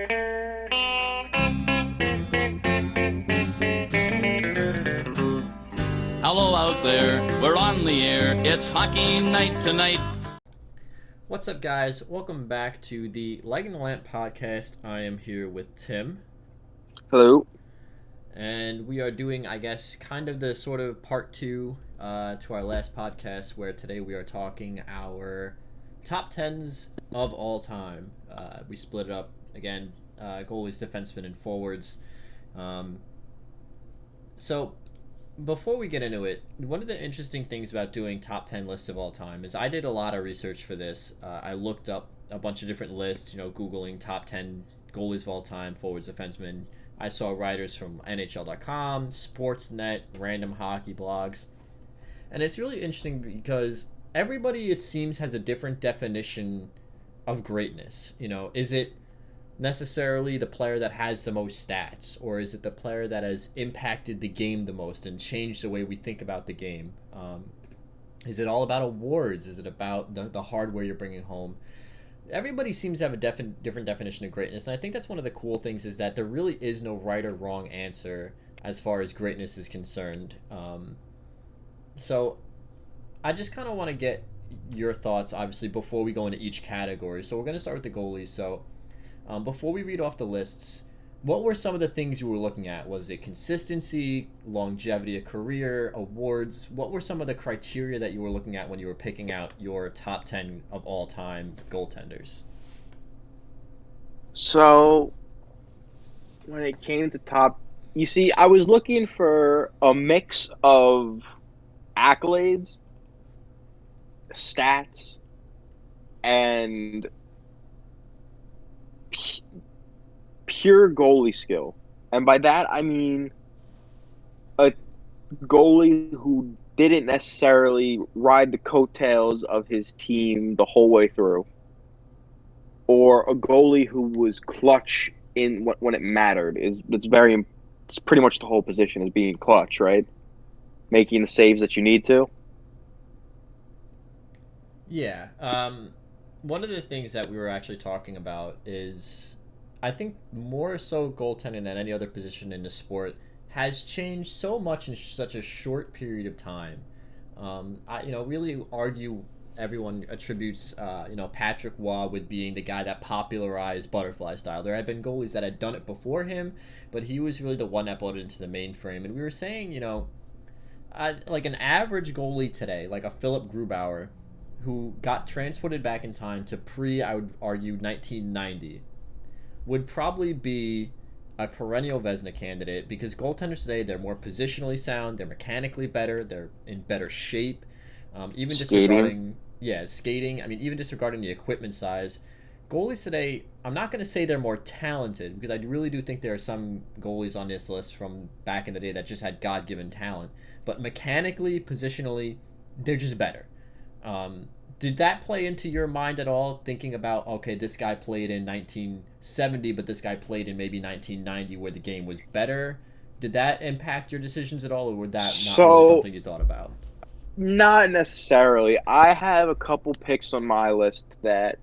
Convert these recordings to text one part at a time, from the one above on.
Hello out there, we're on the air, it's hockey night tonight. What's up, guys? Welcome back to the Lighting the Lamp podcast. I am here with Tim. Hello. And we are doing, I guess, kind of the sort of part two to our last podcast, where today we are talking our top 10s of all time. We split it up, again, goalies, defensemen, and forwards. So before we get into it, one of the interesting things about doing top 10 lists of all time is I did a lot of research for this. I looked up a bunch of different lists, Googling top 10 goalies of all time, forwards, defensemen. I saw writers from NHL.com, Sportsnet, random hockey blogs. And it's really interesting because everybody, it seems, has a different definition of greatness. Is it necessarily the player that has the most stats, or is it the player that has impacted the game the most and changed the way we think about the game? Is it all about awards? Is it about the hardware you're bringing home? Everybody seems to have a different definition of greatness, and I think that's one of the cool things, is that there really is no right or wrong answer as far as greatness is concerned. So I just kind of want to get your thoughts, obviously, before we go into each category. So we're going to start with the goalies. So before we read off the lists, what were some of the things you were looking at? Was it consistency, longevity of career, awards? What were some of the criteria that you were looking at when you were picking out your top 10 of all time goaltenders? So, when it came to top, you see, I was looking for a mix of accolades, stats, and pure goalie skill. And by that, I mean a goalie who didn't necessarily ride the coattails of his team the whole way through, or a goalie who was clutch in when it mattered. It's pretty much the whole position is being clutch, right? Making the saves that you need to. Yeah. One of the things that we were actually talking about is, I think more so goaltending than any other position in the sport has changed so much in such a short period of time. I really argue everyone attributes Patrick Waugh with being the guy that popularized butterfly style. There had been goalies that had done it before him, but he was really the one that brought it into the mainframe. And we were saying, like an average goalie today, like a Philip Grubauer, who got transported back in time to I would argue, 1990, would probably be a perennial Vezina candidate, because goaltenders today, they're more positionally sound, they're mechanically better, they're in better shape. Even disregarding, skating. I mean, even disregarding the equipment size, goalies today, I'm not going to say they're more talented, because I really do think there are some goalies on this list from back in the day that just had God-given talent. But mechanically, positionally, they're just better. Did that play into your mind at all, thinking about, okay, this guy played in 1970, but this guy played in maybe 1990 where the game was better? Did that impact your decisions at all, or would that not really something you thought about? Not necessarily. I have a couple picks on my list that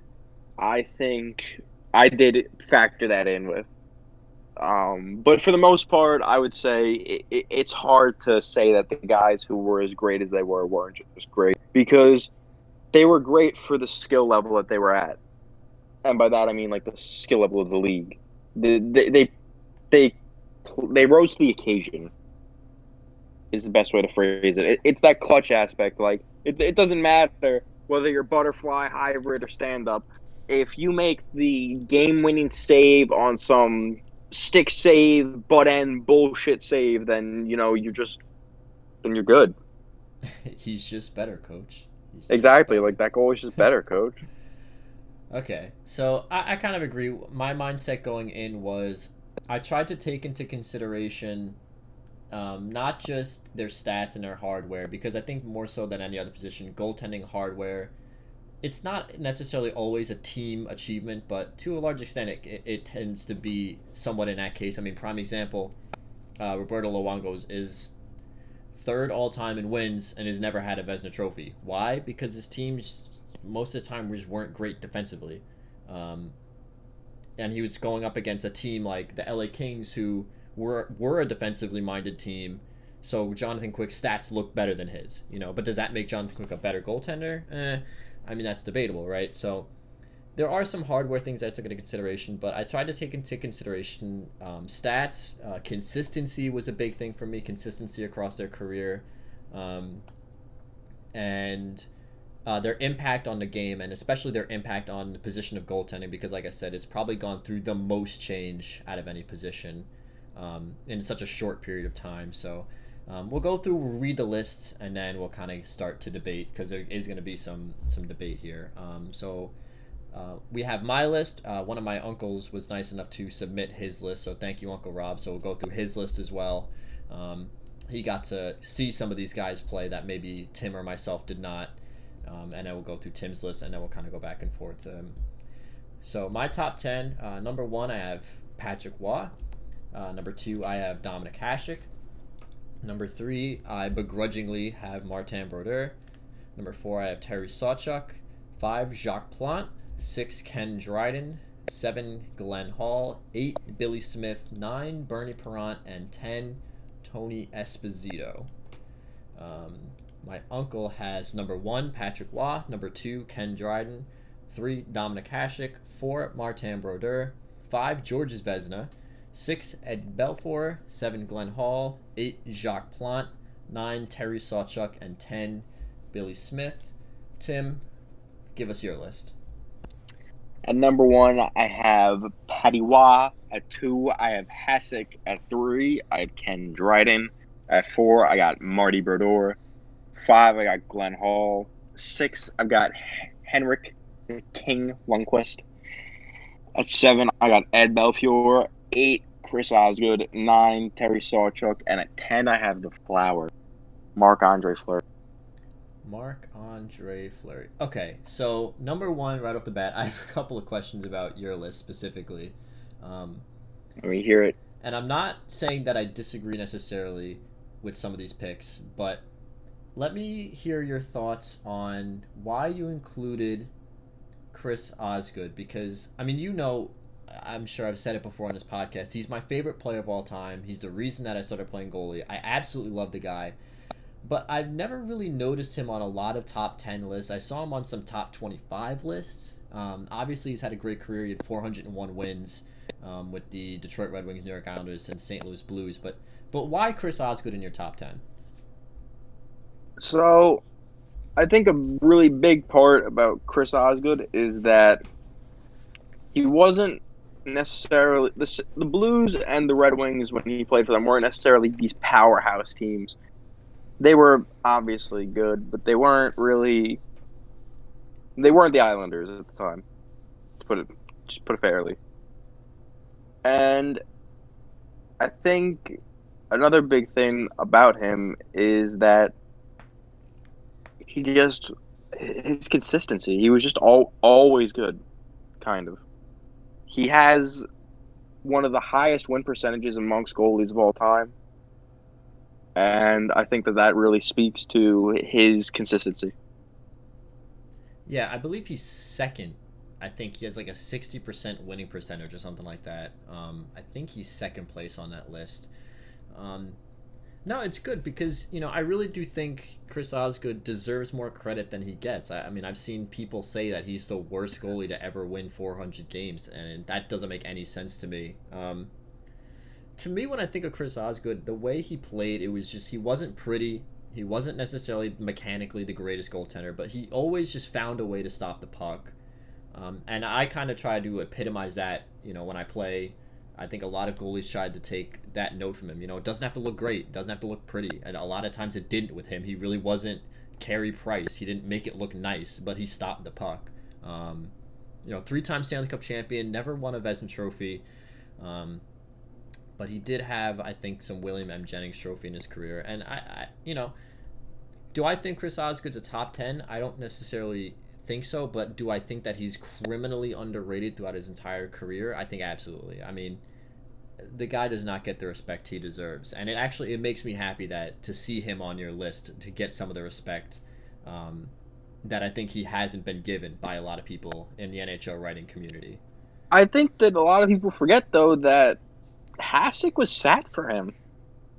I think I did factor that in with. But for the most part, I would say it's hard to say that the guys who were as great as they weren't just great, because they were great for the skill level that they were at, and by that I mean like the skill level of the league. They rose to the occasion. Is the best way to phrase it. It's that clutch aspect. Like it doesn't matter whether you're butterfly, hybrid, or stand up. If you make the game-winning save on some stick save, butt end bullshit save, then you're good. He's just better, coach. He's just Exactly. better. Like that goal is just better, coach. Okay, so I kind of agree. My mindset going in was, I tried to take into consideration not just their stats and their hardware, because I think more so than any other position, goaltending hardware, it's not necessarily always a team achievement, but to a large extent, it tends to be somewhat in that case. I mean, prime example, Roberto Luongo is third all time in wins and has never had a Vezina trophy. Why? Because his teams most of the time just weren't great defensively. and he was going up against a team like the LA Kings, who were a defensively minded team. So Jonathan Quick's stats look better than his, But does that make Jonathan Quick a better goaltender? I mean, that's debatable, right? So there are some hardware things I took into consideration, but I tried to take into consideration stats. Consistency was a big thing for me, consistency across their career, and their impact on the game, and especially their impact on the position of goaltending, because like I said, it's probably gone through the most change out of any position in such a short period of time. So we'll go through, we'll read the lists, and then we'll kind of start to debate, because there is going to be some debate here. We have my list. One of my uncles was nice enough to submit his list, so thank you, Uncle Rob. So we'll go through his list as well. He got to see some of these guys play that maybe Tim or myself did not. And then we'll go through Tim's list, and then we'll kind of go back and forth. So my top 10, number 1, I have Patrick Waugh. Number 2, I have Dominic Hasek. Number 3, I begrudgingly have Martin Brodeur. Number 4, I have Terry Sawchuk. 5, Jacques Plante. 6, Ken Dryden. 7, Glenn Hall. 8, Billy Smith. 9, Bernie Parent. And 10, Tony Esposito. My uncle has number 1, Patrick Waugh. Number 2, Ken Dryden. 3, Dominic Hasek. 4, Martin Brodeur. 5, Georges Vezina. 6, Ed Belfour. 7, Glenn Hall. 8, Jacques Plante. 9, Terry Sawchuk. And 10, Billy Smith. Tim, give us your list. At number 1, I have Patty Waugh. At 2, I have Hasek. At 3, I have Ken Dryden. At 4, I got Marty Brodeur. 5, I got Glenn Hall. 6, I've got Henrik King Lundqvist. At 7, I got Ed Belfour. 8, Chris Osgood. 9, Terry Sawchuk. And at 10, I have the Flower, Marc-Andre Fleury. Marc-Andre Fleury. Okay, so number 1, right off the bat, I have a couple of questions about your list specifically. Let me hear it. And I'm not saying that I disagree necessarily with some of these picks, but let me hear your thoughts on why you included Chris Osgood, because, I mean, I'm sure I've said it before on this podcast, he's my favorite player of all time. He's the reason that I started playing goalie. I absolutely love the guy, but I've never really noticed him on a lot of top 10 lists. I saw him on some top 25 lists. Obviously, he's had a great career. He had 401 wins with the Detroit Red Wings, New York Islanders, and St. Louis Blues. But why Chris Osgood in your top 10? So, I think a really big part about Chris Osgood is that he wasn't necessarily the Blues and the Red Wings, when he played for them, weren't necessarily these powerhouse teams. They were obviously good, but they weren't the Islanders at the time, to put it fairly. And I think another big thing about him is that his consistency. He was just always good, kind of. He has one of the highest win percentages amongst goalies of all time. And I think that really speaks to his consistency. Yeah, I believe he's second. I think he has like a 60% winning percentage or something like that. I think he's second place on that list. No, it's good because, I really do think Chris Osgood deserves more credit than he gets. I mean, I've seen people say that he's the worst goalie to ever win 400 games, and that doesn't make any sense to me. To me, when I think of Chris Osgood, the way he played, it was just, he wasn't pretty. He wasn't necessarily mechanically the greatest goaltender, but he always just found a way to stop the puck. And I kind of try to epitomize that, when I play. I think a lot of goalies tried to take that note from him. It doesn't have to look great. It doesn't have to look pretty. And a lot of times it didn't with him. He really wasn't Carey Price. He didn't make it look nice, but he stopped the puck. 3-time Stanley Cup champion, never won a Vezina trophy. But he did have, I think, some William M. Jennings trophy in his career. And do I think Chris Osgood's a top 10? I don't necessarily think so, but do I think that he's criminally underrated throughout his entire career? I think absolutely. I mean, the guy does not get the respect he deserves, and it makes me happy that to see him on your list, to get some of the respect that I think he hasn't been given by a lot of people in the NHL writing community. I think that a lot of people forget though that Hasek was sat for him.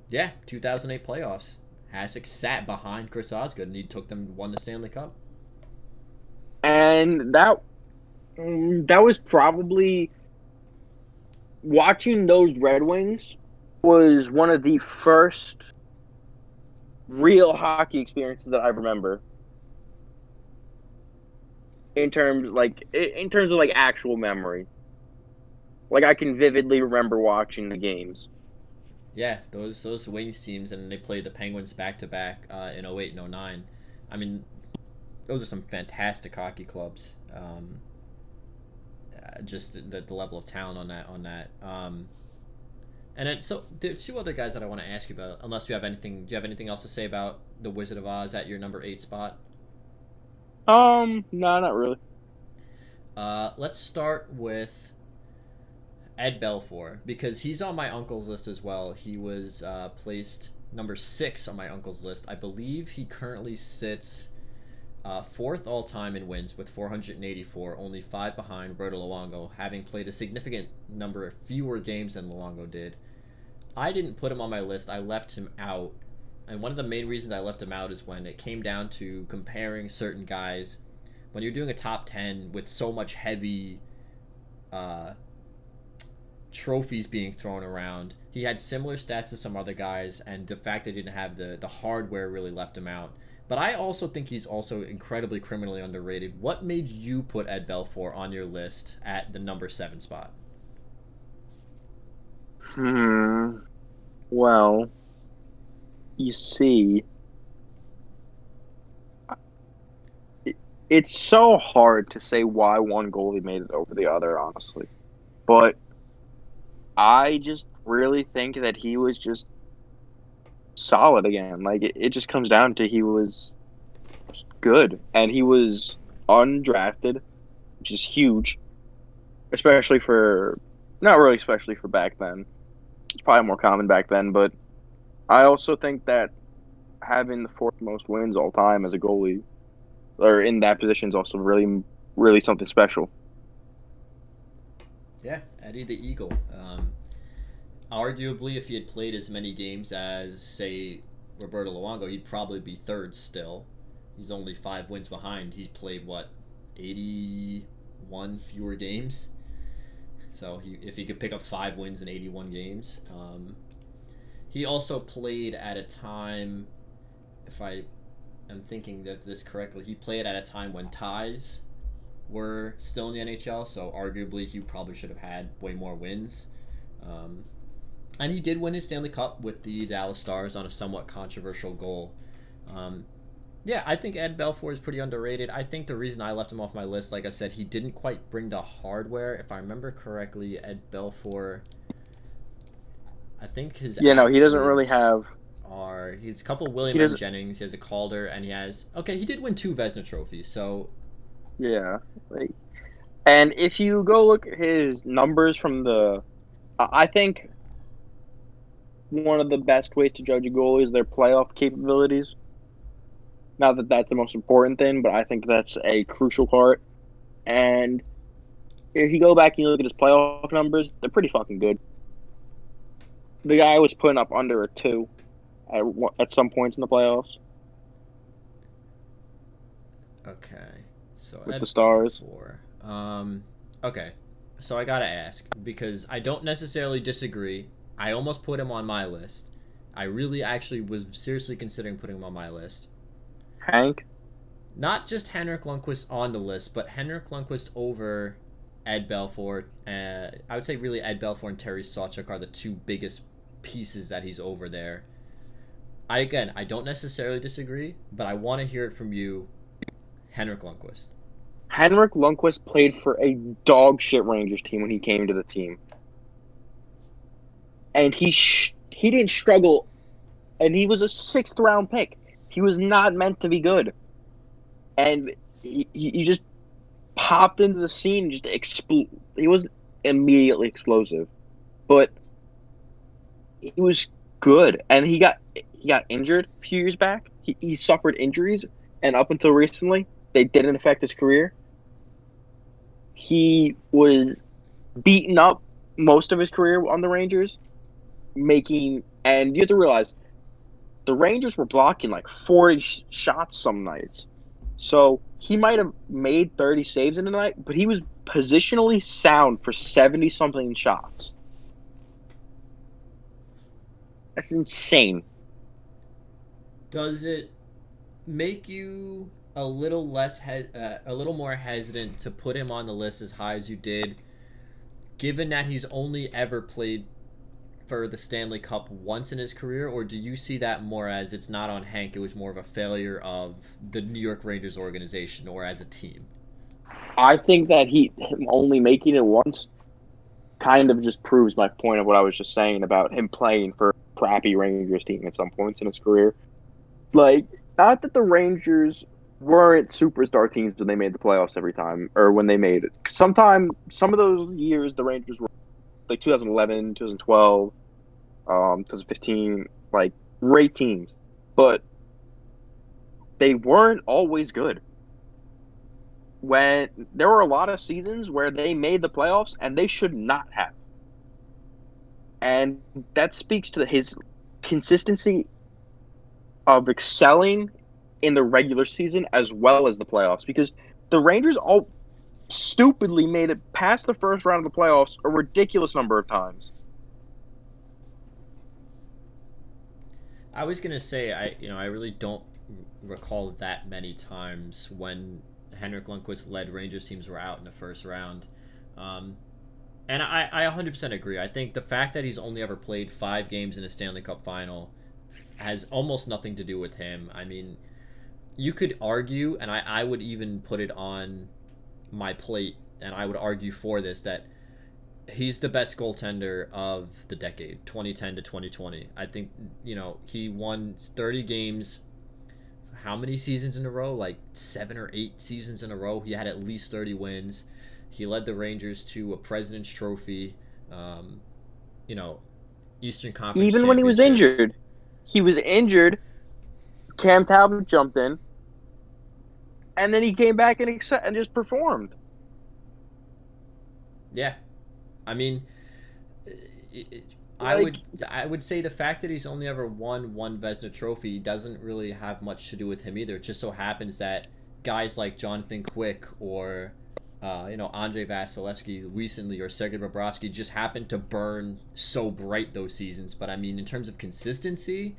Yeah, 2008 playoffs. Hasek sat behind Chris Osgood, and he took them won the Stanley Cup. And that was probably watching those Red Wings was one of the first real hockey experiences that I remember in terms of like actual memory. Like I can vividly remember watching the games. Yeah, those Wings teams, and they played the Penguins back to back in '08 and '09. I mean, those are some fantastic hockey clubs. Just the level of talent on that. And then, so there's two other guys that I want to ask you about. Unless you have anything, do you have anything else to say about the Wizard of Oz at your number 8 spot? No, not really. Let's start with Ed Belfour because he's on my uncle's list as well. He was placed number 6 on my uncle's list. I believe he currently sits fourth all time in wins with 484, only 5 behind Roberto Luongo, having played a significant number of fewer games than Luongo did. I didn't put him on my list. I left him out. And one of the main reasons I left him out is when it came down to comparing certain guys. When you're doing a top 10 with so much heavy trophies being thrown around, he had similar stats to some other guys, and the fact that he didn't have the hardware really left him out. But I also think he's also incredibly criminally underrated. What made you put Ed Belfour on your list at the number 7 spot? Well, you see, it's so hard to say why one goalie made it over the other, honestly. But I just really think that he was just solid again. Like it just comes down to he was good and he was undrafted, which is huge, especially for not really especially for back then. It's probably more common back then, but I also think that having the fourth most wins all time as a goalie or in that position is also really really something special. Yeah, Eddie the Eagle. Arguably, if he had played as many games as, say, Roberto Luongo, he'd probably be third still. He's only 5 wins behind. He's played, what, 81 fewer games? So if he could pick up 5 wins in 81 games. He also played at a time, if I am thinking of this correctly, he played at a time when ties were still in the NHL, so arguably he probably should have had way more wins. And he did win his Stanley Cup with the Dallas Stars on a somewhat controversial goal. Yeah, I think Ed Belfour is pretty underrated. I think the reason I left him off my list, like I said, he didn't quite bring the hardware. If I remember correctly, Ed Belfour, I think his Yeah, no, he doesn't really have. He's a couple William He M. doesn't. Jennings, he has a Calder, and he has, okay, he did win 2 Vezina trophies, so Yeah, like, and if you go look at his numbers from I think one of the best ways to judge a goalie is their playoff capabilities. Not that that's the most important thing, but I think that's a crucial part. And if you go back and you look at his playoff numbers, they're pretty fucking good. The guy was putting up under a 2 at some points in the playoffs okay. So with Ed the Stars. Belfour. Okay. So I gotta ask, because I don't necessarily disagree. I almost put him on my list. I really actually was seriously considering putting him on my list. Hank? Not just Henrik Lundqvist on the list, but Henrik Lundqvist over Ed Belfour. I would say really Ed Belfour and Terry Sawchuk are the 2 biggest pieces that he's over there. I don't necessarily disagree, but I want to hear it from you, Henrik Lundqvist. Henrik Lundqvist played for a dog shit Rangers team when he came to the team. And he didn't struggle, and he was a 6th round pick. He was not meant to be good, and he just popped into the scene and just explode. He wasn't immediately explosive, but he was good, and he got injured a few years back. He suffered injuries, and up until recently, they didn't affect his career. He was beaten up most of his career on the Rangers, and you have to realize the Rangers were blocking like 40 shots some nights. So he might have made 30 saves in a night, but he was positionally sound for 70 something shots. That's insane. Does it make you a little a little more hesitant to put him on the list as high as you did, given that he's only ever played for the Stanley Cup once in his career, or do you see that more as it's not on Hank, it was more of a failure of the New York Rangers organization or as a team? I think that him only making it once kind of just proves my point of what I was just saying about him playing for a crappy Rangers team at some points in his career. Like, not that the Rangers weren't superstar teams when they made the playoffs every time, or when they made it. Some of those years, the Rangers were like 2011, 2012, 2015, like great teams, but they weren't always good. When there were a lot of seasons where they made the playoffs and they should not have, and that speaks to his consistency of excelling in the regular season as well as the playoffs. Because the Rangers all stupidly made it past the first round of the playoffs a ridiculous number of times. I was gonna say I really don't recall that many times when Henrik Lundqvist led Rangers teams were out in the first round. Um, and I 100% agree. I think the fact that he's only ever played 5 games in a Stanley Cup final has almost nothing to do with him. I mean, you could argue, and I would even put it on my plate, and I would argue for this, that he's the best goaltender of the decade, 2010 to 2020. I think, he won 30 games. How many seasons in a row? Like 7 or 8 seasons in a row. He had at least 30 wins. He led the Rangers to a President's Trophy, um, you know, Eastern Conference Even when championships. he was injured. Cam Talbot jumped in, and then he came back and just performed. Yeah, I mean, I Like, would I would say the fact that he's only ever won one Vezina trophy doesn't really have much to do with him either. It just so happens that guys like Jonathan Quick or Andrei Vasilevsky recently or Sergei Bobrovsky just happened to burn so bright those seasons. But I mean, in terms of consistency,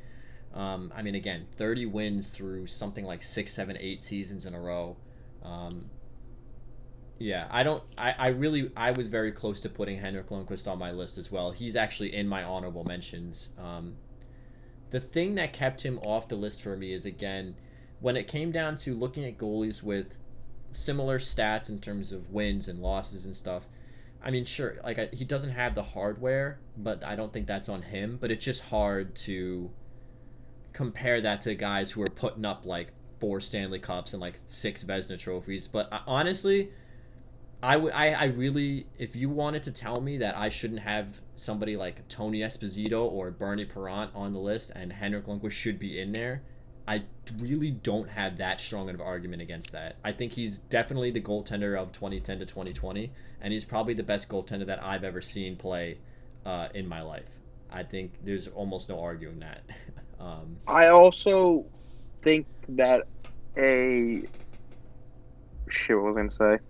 I mean, again, 30 wins through something like 6, 7, 8 seasons in a row. Um, yeah, I don't. I was very close to putting Henrik Lundqvist on my list as well. He's actually in my honorable mentions. The thing that kept him off the list for me is, again, when it came down to looking at goalies with similar stats in terms of wins and losses and stuff. I mean, sure, like he doesn't have the hardware, but I don't think that's on him. But it's just hard to compare that to guys who are putting up like 4 Stanley Cups and like 6 Vezina trophies. But honestly, I really, if you wanted to tell me that I shouldn't have somebody like Tony Esposito or Bernie Perrant on the list and Henrik Lundqvist should be in there, I really don't have that strong of an argument against that. I think he's definitely the goaltender of 2010 to 2020, and he's probably the best goaltender that I've ever seen play in my life. I think there's almost no arguing that. I also think that a shit. What was I gonna say?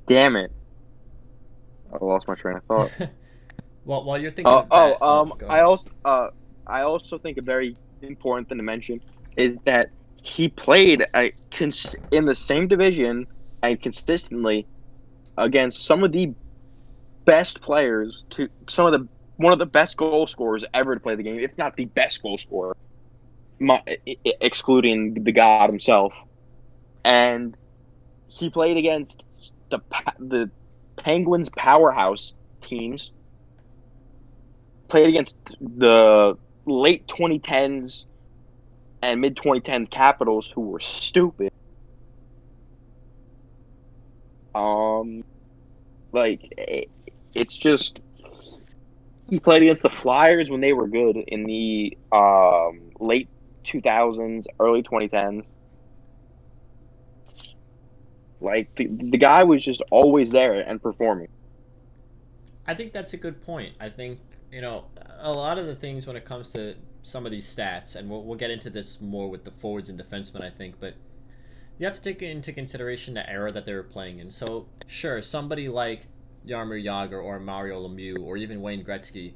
Damn it! I lost my train of thought. Well, while you're thinking of that, go ahead. I also think a very important thing to mention is that he played in the same division and consistently against some of the best players to some of the one of the best goal scorers ever to play the game, if not the best goal scorer, excluding the god himself. And he played against the Penguins powerhouse teams. Played against the late 2010s and mid 2010s Capitals, who were stupid. It's just he played against the Flyers when they were good in the late 2000s, early 2010s. Like the guy was just always there and performing. I think that's a good point. I think, a lot of the things when it comes to some of these stats, and we'll get into this more with the forwards and defensemen, I think, but you have to take into consideration the era that they were playing in. So, sure, somebody like Jaromir Jagr or Mario Lemieux or even Wayne Gretzky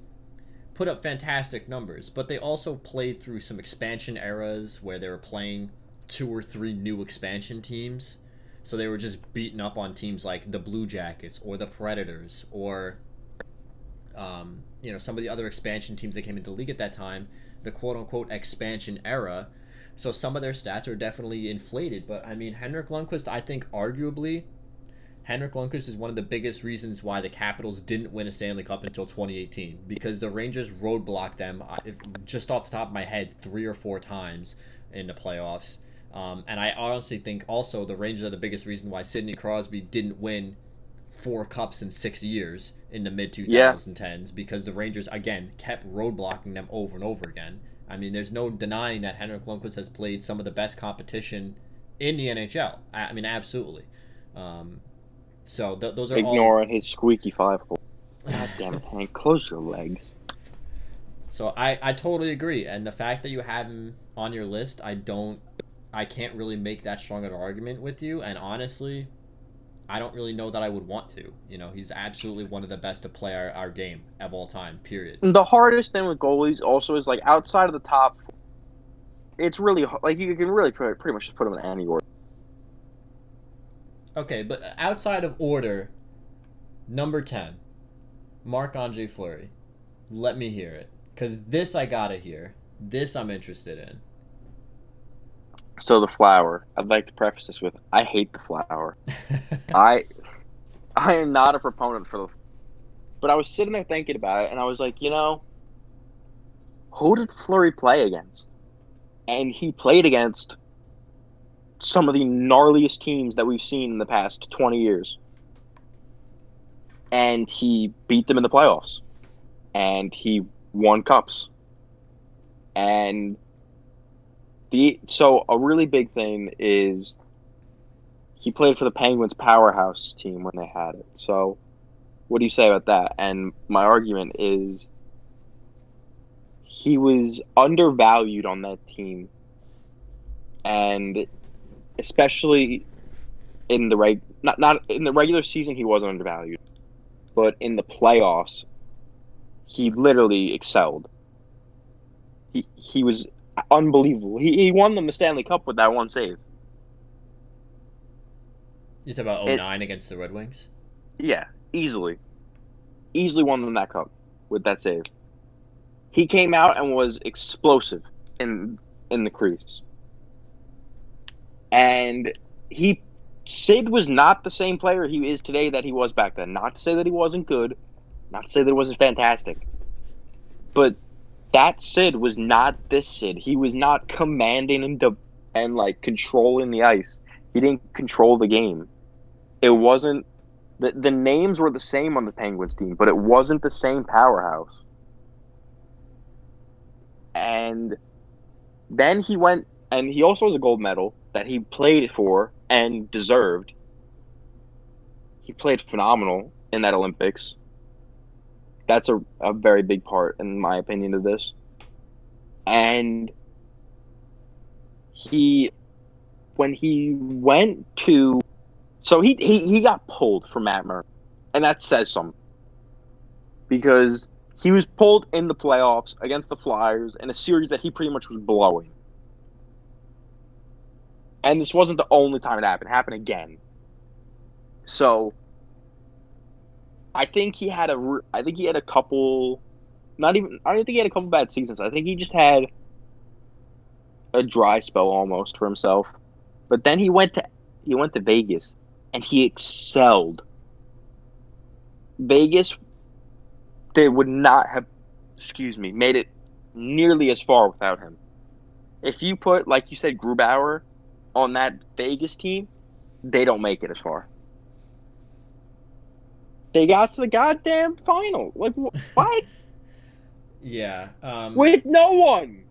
put up fantastic numbers, but they also played through some expansion eras where they were playing two or three new expansion teams. So they were just beating up on teams like the Blue Jackets or the Predators or some of the other expansion teams that came into the league at that time, the quote unquote expansion era. So some of their stats are definitely inflated. But I mean, Henrik Lundqvist, I think arguably, Henrik Lundqvist is one of the biggest reasons why the Capitals didn't win a Stanley Cup until 2018 because the Rangers roadblocked them, just off the top of my head, 3 or 4 times in the playoffs. And I honestly think also the Rangers are the biggest reason why Sidney Crosby didn't win 4 cups in 6 years in the mid Yeah, 2010s because the Rangers again kept roadblocking them over and over again. I mean, there's no denying that Henrik Lundqvist has played some of the best competition in the NHL. I mean, absolutely. Um, so those are all. ignoring his squeaky 5 hole. God damn it, Hank! Close your legs. So I totally agree, and the fact that you have him on your list, I can't really make that strong of an argument with you. And honestly, I don't really know that I would want to. He's absolutely one of the best to play our game of all time. Period. The hardest thing with goalies also is like outside of the top, it's really like you can really pretty much just put them in any order. Okay, but outside of order, number 10, Marc-Andre Fleury. Let me hear it. Because this I gotta hear. This I'm interested in. So the flower. I'd like to preface this with I hate the flower. I I am not a proponent for the. But I was sitting there thinking about it, and I was like, who did Fleury play against? And he played against some of the gnarliest teams that we've seen in the past 20 years. And he beat them in the playoffs. And he won cups. And so a really big thing is he played for the Penguins powerhouse team when they had it. So what do you say about that? And my argument is he was undervalued on that team, and especially in the not in the regular season he wasn't undervalued, but in the playoffs he literally excelled. He was unbelievable. He won them the Stanley Cup with that one save. You talk about It '09 against the Red Wings? Yeah, easily won them that cup with that save. He came out and was explosive in the crease. And Sid was not the same player he is today that he was back then. Not to say that he wasn't good, not to say that he wasn't fantastic. But that Sid was not this Sid. He was not commanding and like controlling the ice. He didn't control the game. It wasn't the names were the same on the Penguins team, but it wasn't the same powerhouse. And then he went, and he also has a gold medal that he played for and deserved. He played phenomenal in that Olympics. That's a very big part, in my opinion, of this. And when he went to, so he got pulled from Matt Murray, and that says something because he was pulled in the playoffs against the Flyers in a series that he pretty much was blowing. And this wasn't the only time it happened. It happened again. So I think he had a couple. Not even. I don't think he had a couple bad seasons. I think he just had a dry spell almost for himself. But then he went to Vegas, and he excelled. Vegas, they would not have, made it nearly as far without him. If you put, like you said, Grubauer on that Vegas team, they don't make it as far. They got to the goddamn final. Like, what? Yeah. With no one.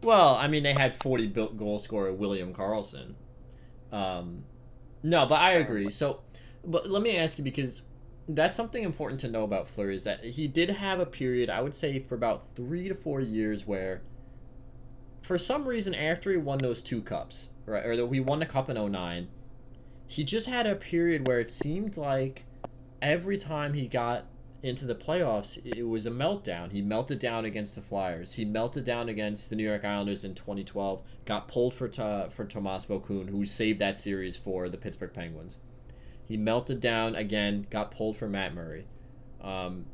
Well, I mean, they had 40 goal scorer William Karlsson. No, but I agree. So, but let me ask you because that's something important to know about Fleury is that he did have a period, I would say, for about 3 to 4 years where, for some reason, after he won those two cups, right, or he won the cup in '09, he just had a period where it seemed like every time he got into the playoffs, it was a meltdown. He melted down against the Flyers. He melted down against the New York Islanders in 2012. Got pulled for Tomas Vokoun, who saved that series for the Pittsburgh Penguins. He melted down again. Got pulled for Matt Murray. Um,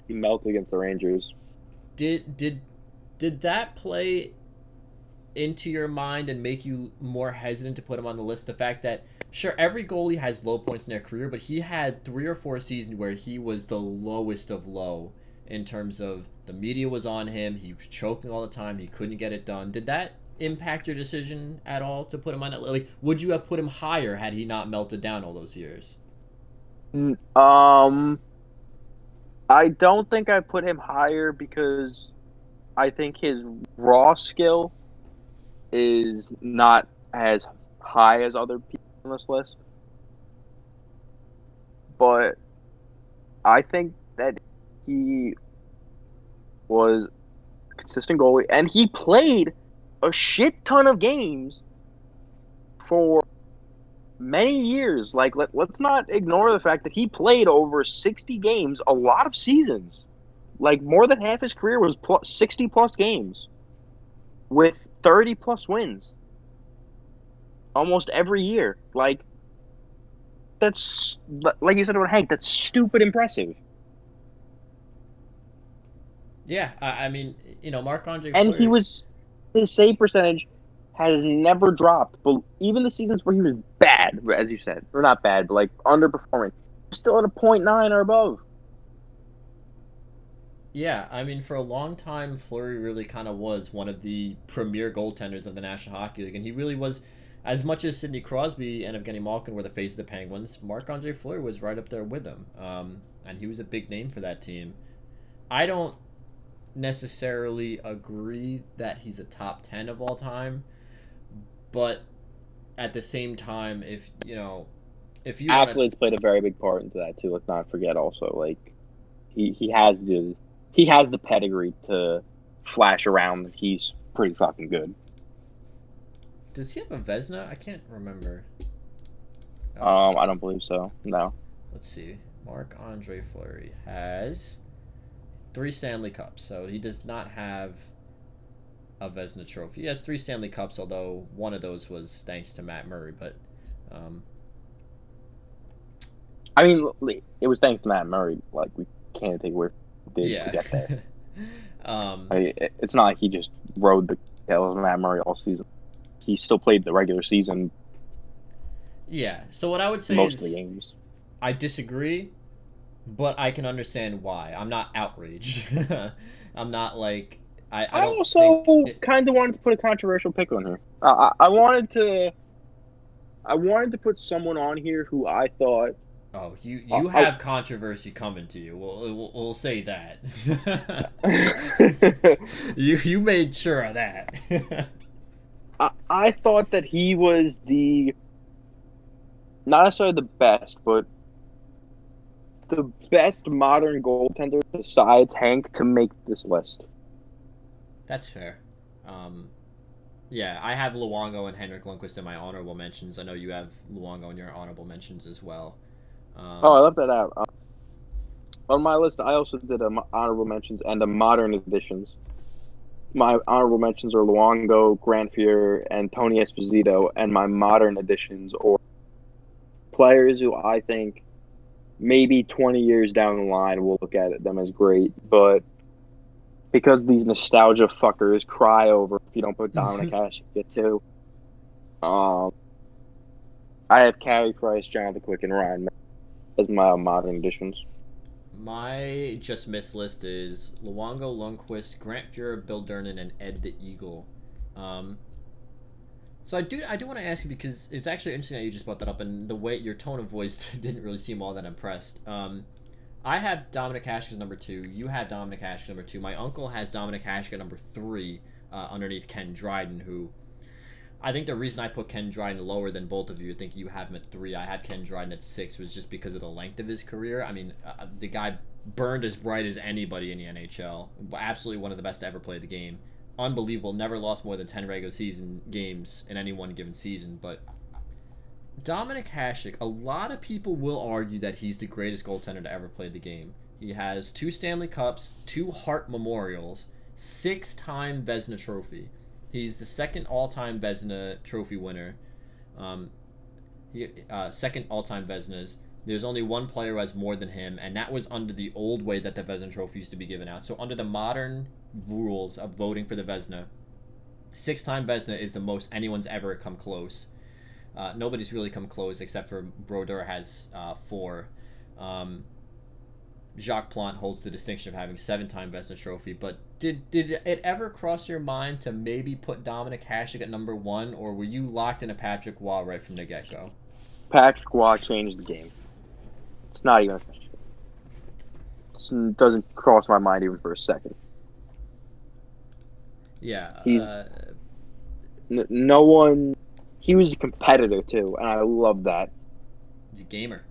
He melted against the Rangers. did that play into your mind and make you more hesitant to put him on the list? The fact that sure every goalie has low points in their career, but he had 3 or 4 seasons where he was the lowest of low in terms of the media was on him. He was choking all the time. He couldn't get it done. Did that impact your decision at all to put him on it? Like, would you have put him higher had he not melted down all those years? I don't think I put him higher because I think his raw skill is not as high as other people on this list. But I think that he was a consistent goalie, and he played a shit ton of games for many years. Like, let's not ignore the fact that he played over 60 games, a lot of seasons. Like, more than half his career was 60 plus games with 30 plus wins almost every year. Like, that's, like you said about Hank, that's stupid impressive. Yeah, I mean, Marc-Andre And Fleury. his save percentage has never dropped. But even the seasons where he was bad, as you said, or not bad, but like underperforming, still at a .9 or above. Yeah, I mean, for a long time, Fleury really kind of was one of the premier goaltenders of the National Hockey League, and he really was, as much as Sidney Crosby and Evgeny Malkin were the face of the Penguins, Marc-Andre Fleury was right up there with them, and he was a big name for that team. I don't necessarily agree that he's a top 10 of all time, but at the same time, if you want to, Accolades played a very big part into that too. Let's not forget also, like he has the pedigree to flash around. He's pretty fucking good. does he have a Vesna? I can't remember. I don't believe so. No. Let's see. Marc-Andre Fleury has 3 Stanley Cups, so he does not have a Vezina trophy. He has 3 Stanley Cups, although one of those was thanks to Matt Murray. But I mean, it was thanks to Matt Murray. Like, we can't take away from what he did to get there. It's not like he just rode the tails of Matt Murray all season. He still played the regular season. Yeah. So what I would say most is of the games. I disagree, but I can understand why. I'm not outraged. I'm not like I don't also think kind of wanted to put a controversial pick on here. I wanted to put someone on here who I thought. Oh, you have controversy coming to you. We'll say that. you made sure of that. I thought that he was not necessarily the best, but the best modern goaltender besides Hank to make this list. That's fair. Yeah, I have Luongo and Henrik Lundqvist in my honorable mentions. I know you have Luongo in your honorable mentions as well. I left that out. On my list, I also did honorable mentions and modern additions. My honorable mentions are Luongo, Grant Fuhr, and Tony Esposito, and my modern additions or players who I think maybe 20 years down the line we'll look at them as great, but because these nostalgia fuckers cry over if you don't put Dominic Hasek too. I have Carey Price, Jonathan Quick, and Ryan Miller as my modern additions. My just missed list is Luongo, Lundqvist, Grant Fuhr, Bill Durnan, and Ed the Eagle. So I do want to ask you because it's actually interesting that you just brought that up, and the way your tone of voice didn't really seem all that impressed. I have Dominic Hasek as number 2. You have Dominic Hasek as number 2. My uncle has Dominic Hasek at number 3, underneath Ken Dryden, who I think the reason I put Ken Dryden lower than both of you, I think you have him at 3. I had Ken Dryden at 6, was just because of the length of his career. I mean, the guy burned as bright as anybody in the NHL. Absolutely one of the best to ever play the game. Unbelievable. Never lost more than 10 regular season games in any one given season. But Dominic Hasek, a lot of people will argue that he's the greatest goaltender to ever play the game. He has 2 Stanley Cups, 2 Hart Memorials, 6-time Vezina Trophy. He's the second all-time Vezina Trophy winner. Second all-time Vezinas. There's only one player who has more than him, and that was under the old way that the Vezina Trophy used to be given out. So under the modern rules of voting for the Vezina, 6-time Vezina is the most anyone's ever come close. Nobody's really come close except for Brodeur has 4. Jacques Plante holds the distinction of having 7-time Vezina Trophy, but did it ever cross your mind to maybe put Dominic Hasek at number 1, or were you locked into Patrick Roy right from the get-go? Patrick Roy changed the game. It's not even a question. It doesn't cross my mind even for a second. Yeah. He's no one. He was a competitor too, and I love that. He's a gamer.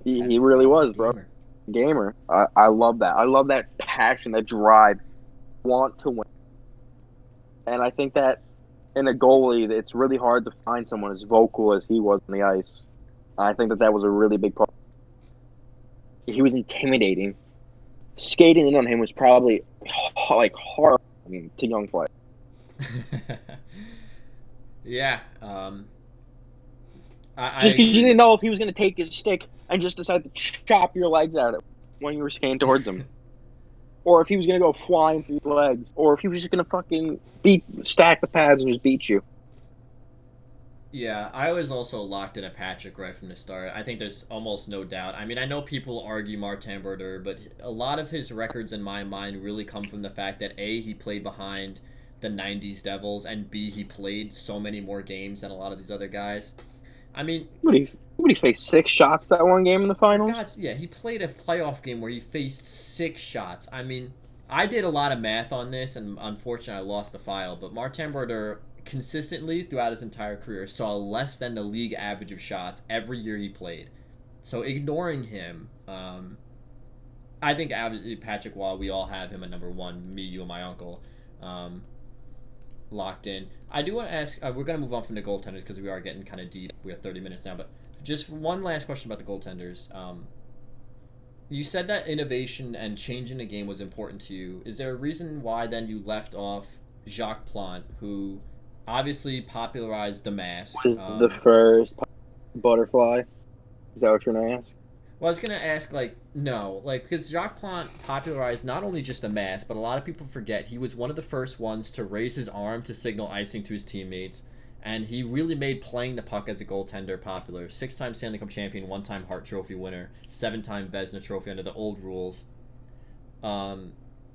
He really was, bro. Gamer. I love that. I love that passion, that drive, want to win. And I think that in a goalie, it's really hard to find someone as vocal as he was on the ice. I think that was a really big part. He was intimidating. Skating in on him was probably like hard to young players. Yeah. Just because you didn't know if he was going to take his stick and just decide to chop your legs out when you were skating towards him. Or if he was going to go flying through your legs. Or if he was just going to fucking stack the pads and just beat you. Yeah, I was also locked in a Patrick right from the start. I think there's almost no doubt. I mean, I know people argue Martin Brodeur, but a lot of his records in my mind really come from the fact that A, he played behind the 90s Devils, and B, he played so many more games than a lot of these other guys. I mean, what did he face 6 shots that one game in the finals? Yeah, he played a playoff game where he faced 6 shots. I mean, I did a lot of math on this, and unfortunately I lost the file, but Martin Brodeur consistently throughout his entire career saw less than the league average of shots every year he played. So ignoring him, I think Patrick Roy, we all have him at number 1, me, you, and my uncle. Locked in. I do want to ask, we're going to move on from the goaltenders because we are getting kind of deep. We have 30 minutes now, but just one last question about the goaltenders. You said that innovation and changing the game was important to you. Is there a reason why then you left off Jacques Plante, who obviously popularized the mask? Was the first butterfly? Is that what you're going to ask? Well, I was going to ask, no. Because Jacques Plante popularized not only just the mask, but a lot of people forget he was one of the first ones to raise his arm to signal icing to his teammates, and he really made playing the puck as a goaltender popular. 6-time Stanley Cup champion, 1-time Hart Trophy winner, 7-time Vezina Trophy under the old rules.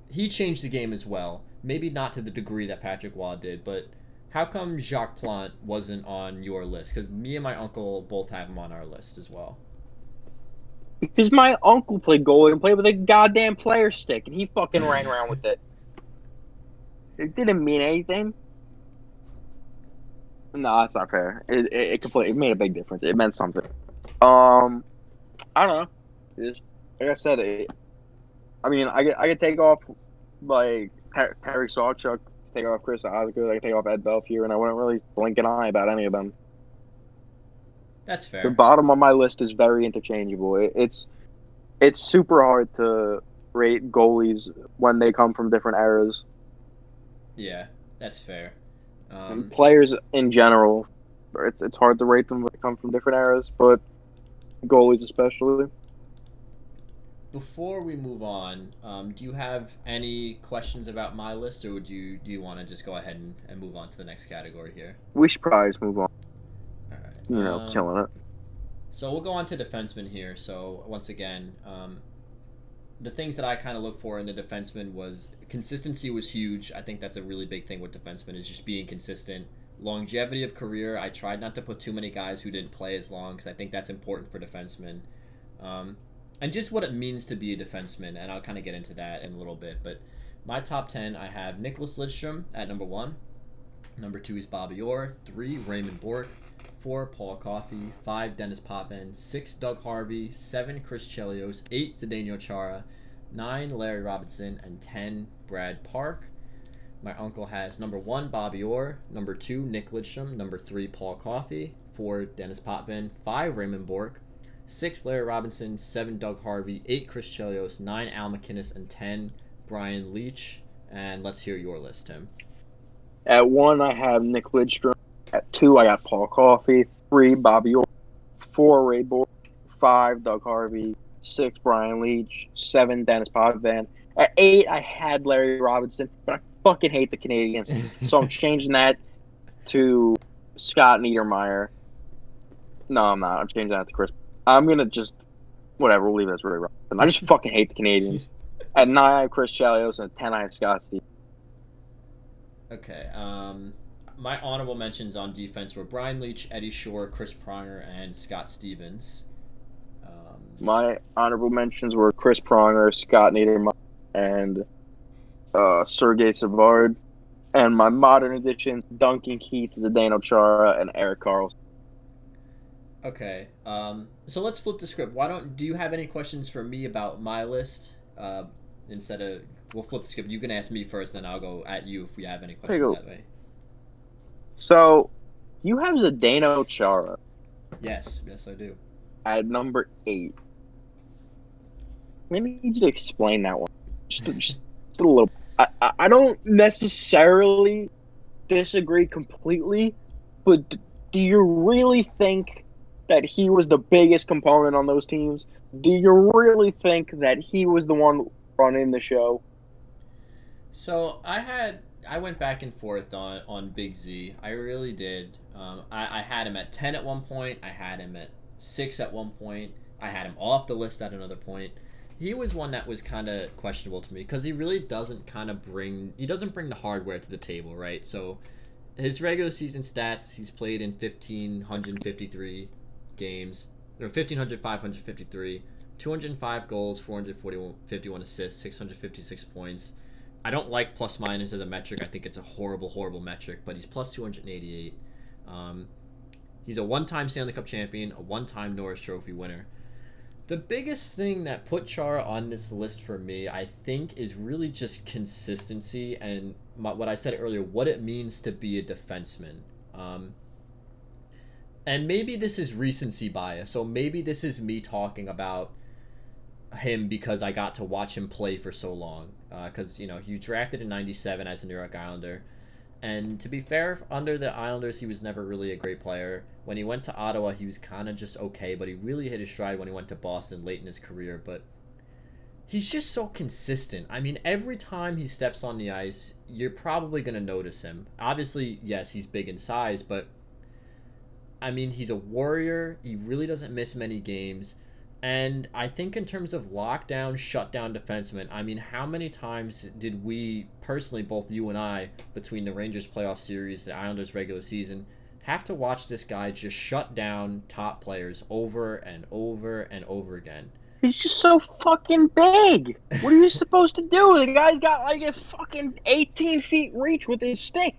He changed the game as well. Maybe not to the degree that Patrick Roy did, but how come Jacques Plante wasn't on your list? Because me and my uncle both have him on our list as well. Because my uncle played goalie and played with a goddamn player stick, and he fucking ran around with it. It didn't mean anything. No, that's not fair. It made a big difference. It meant something. I don't know. Like I said, I could take off like Terry Sawchuk, take off Chris Osgood, I could take off Ed Belfour, and I wouldn't really blink an eye about any of them. That's fair. The bottom of my list is very interchangeable. It's super hard to rate goalies when they come from different eras. Yeah, that's fair. And players in general, it's hard to rate them when they come from different eras, but goalies especially. Before we move on, do you have any questions about my list, or do you want to just go ahead and move on to the next category here? We should probably just move on. All right. Killing it. So we'll go on to defensemen here. So once again, the things that I kind of look for in the defenseman was consistency was huge. I think that's a really big thing with defensemen is just being consistent. Longevity of career. I tried not to put too many guys who didn't play as long because I think that's important for defensemen. And just what it means to be a defenseman, and I'll kind of get into that in a little bit. But my top 10, I have Nicholas Lidstrom at number 1, Number 2 is Bobby Orr. 3, Raymond Bourque. 4, Paul Coffey. 5, Dennis Potvin. 6, Doug Harvey. 7, Chris Chelios. 8, Zdeno Chara. 9, Larry Robinson. And 10, Brad Park. My uncle has number 1, Bobby Orr. Number 2, Nick Lidstrom. Number 3, Paul Coffey. 4, Dennis Potvin. 5, Raymond Bourque. 6, Larry Robinson. 7, Doug Harvey. 8, Chris Chelios. 9, Al McInnes. And 10, Brian Leach. And let's hear your list, Tim. At 1, I have Nick Lidstrom. At 2, I got Paul Coffey. 3, Bobby Orr. 4, Ray Bourque. 5, Doug Harvey. 6, Brian Leach. 7, Dennis Potvin. At 8, I had Larry Robinson, but I fucking hate the Canadians, so I'm changing that to Scott Niedermayer. No, I'm not. I'm changing that to Chris. I'm gonna just whatever. We'll leave it as Larry Robinson. I just fucking hate the Canadians. At 9, I have Chris Chelios, and at 10, I have Scott Stevens. Okay. My honorable mentions on defense were Brian Leach, Eddie Shore, Chris Pronger, and Scott Stevens. My honorable mentions were Chris Pronger, Scott Niedermayer, and Sergei Savard. And my modern additions, Duncan Keith, Zdeno Chara, and Erik Karlsson. Okay. So let's flip the script. Do you have any questions for me about my list? We'll flip the script. You can ask me first, then I'll go at you if we have any questions that way. So, you have Zdeno Chara. Yes, I do. At number 8. Maybe you need to explain that one. Just a little. I don't necessarily disagree completely, but do you really think that he was the biggest component on those teams? Do you really think that he was the one running the show? So I went back and forth on Big Z. I really did. I had him at 10 at one point. I had him at 6 at one point. I had him off the list at another point. He was one that was kind of questionable to me because he really doesn't bring the hardware to the table, right? So his regular season stats, he's played in 1,553 games, or 1,553, 205 goals, 451 assists, 656 points. I don't like plus minus as a metric. I think it's a horrible metric, but he's plus 288. He's a one-time Stanley Cup champion, a one-time Norris Trophy winner. The biggest thing that put Chara on this list for me, I think, is really just consistency and what I said earlier, what it means to be a defenseman. And maybe this is recency bias, so maybe this is me talking about him because I got to watch him play for so long. Because, he was drafted in 97 as a New York Islander. And to be fair, under the Islanders, he was never really a great player. When he went to Ottawa, he was kind of just okay, but he really hit his stride when he went to Boston late in his career. But he's just so consistent. I mean, every time he steps on the ice, you're probably going to notice him. Obviously, yes, he's big in size, but I mean, he's a warrior. He really doesn't miss many games. And I think in terms of lockdown, shutdown defensemen, I mean, how many times did we, personally, both you and I, between the Rangers playoff series, the Islanders regular season, have to watch this guy just shut down top players over and over and over again? He's just so fucking big. What are you supposed to do? The guy's got like a fucking 18 feet reach with his stick.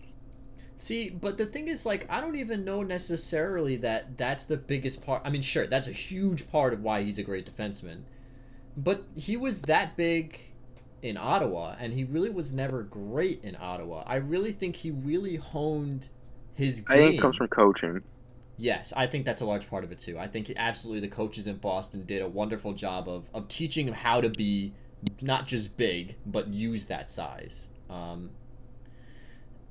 See, but the thing is, I don't even know necessarily that that's the biggest part. I mean, sure, that's a huge part of why he's a great defenseman. But he was that big in Ottawa, and he really was never great in Ottawa. I really think he really honed his game. I think it comes from coaching. Yes, I think that's a large part of it, too. I think absolutely the coaches in Boston did a wonderful job of teaching him how to be not just big, but use that size.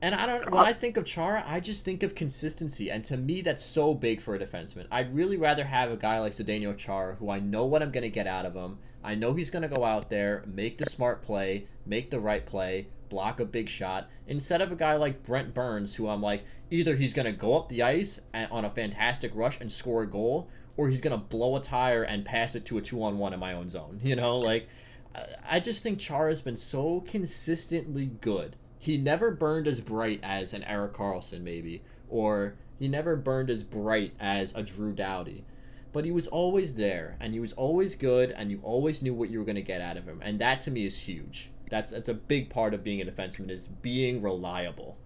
And when I think of Chara, I just think of consistency. And to me, that's so big for a defenseman. I'd really rather have a guy like Zdeno Chara, who I know what I'm going to get out of him. I know he's going to go out there, make the smart play, make the right play, block a big shot, instead of a guy like Brent Burns, who I'm like, either he's going to go up the ice on a fantastic rush and score a goal, or he's going to blow a tire and pass it to a 2-on-1 in my own zone. I just think Chara's been so consistently good. He never burned as bright as an Erik Karlsson, maybe, or he never burned as bright as a Drew Doughty. But he was always there, and he was always good, and you always knew what you were going to get out of him. And that, to me, is huge. That's a big part of being a defenseman, is being reliable.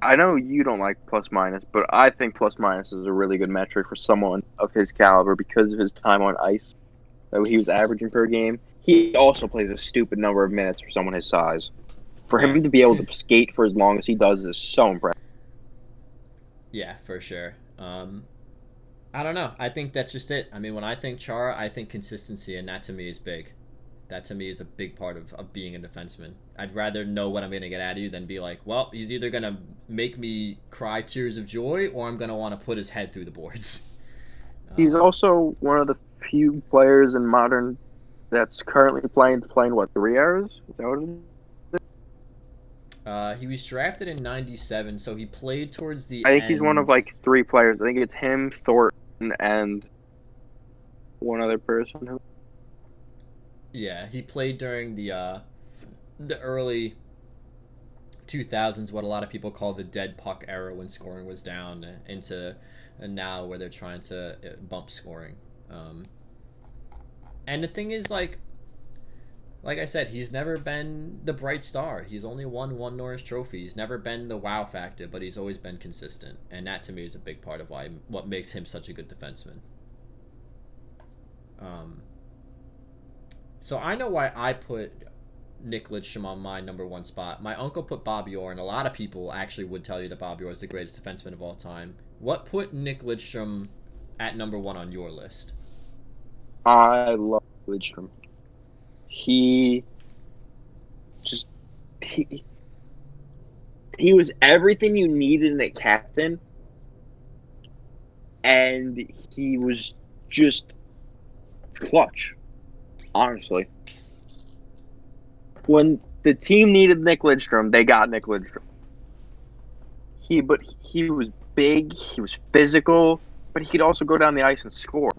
I know you don't like plus minus, but I think plus minus is a really good metric for someone of his caliber because of his time on ice that he was averaging per game. He also plays a stupid number of minutes for someone his size. For Yeah. him to be able to skate for as long as he does is so impressive. Yeah, for sure. I don't know. I think that's just it. I mean, when I think Chara, I think consistency, and that to me is big. That to me is a big part of being a defenseman. I'd rather know what I'm going to get out of you than be like, well, he's either going to make me cry tears of joy or I'm going to want to put his head through the boards. He's also one of the few players in modern that's currently playing what 3 hours? Is that what it is? He was drafted in '97, so he played towards the I think end. he's one of like 3 players. I think it's him, Thornton, and one other person. Who... Yeah, he played during the early 2000s, what a lot of people call the dead puck era, when scoring was down, into now where they're trying to bump scoring. And the thing is, like I said, he's never been the bright star. He's only won one Norris Trophy. He's never been the wow factor, but he's always been consistent, and that to me is a big part of what makes him such a good defenseman. So I know why I put Nick Lidstrom on my number one spot. My uncle put Bobby Orr, and a lot of people actually would tell you that Bobby Orr is the greatest defenseman of all time. What put Nick Lidstrom at number one on your list? I love Lidstrom. He was everything you needed in a captain, and he was just clutch. Honestly, when the team needed Nick Lidstrom, they got Nick Lidstrom. He was big, he was physical, but he could also go down the ice and score.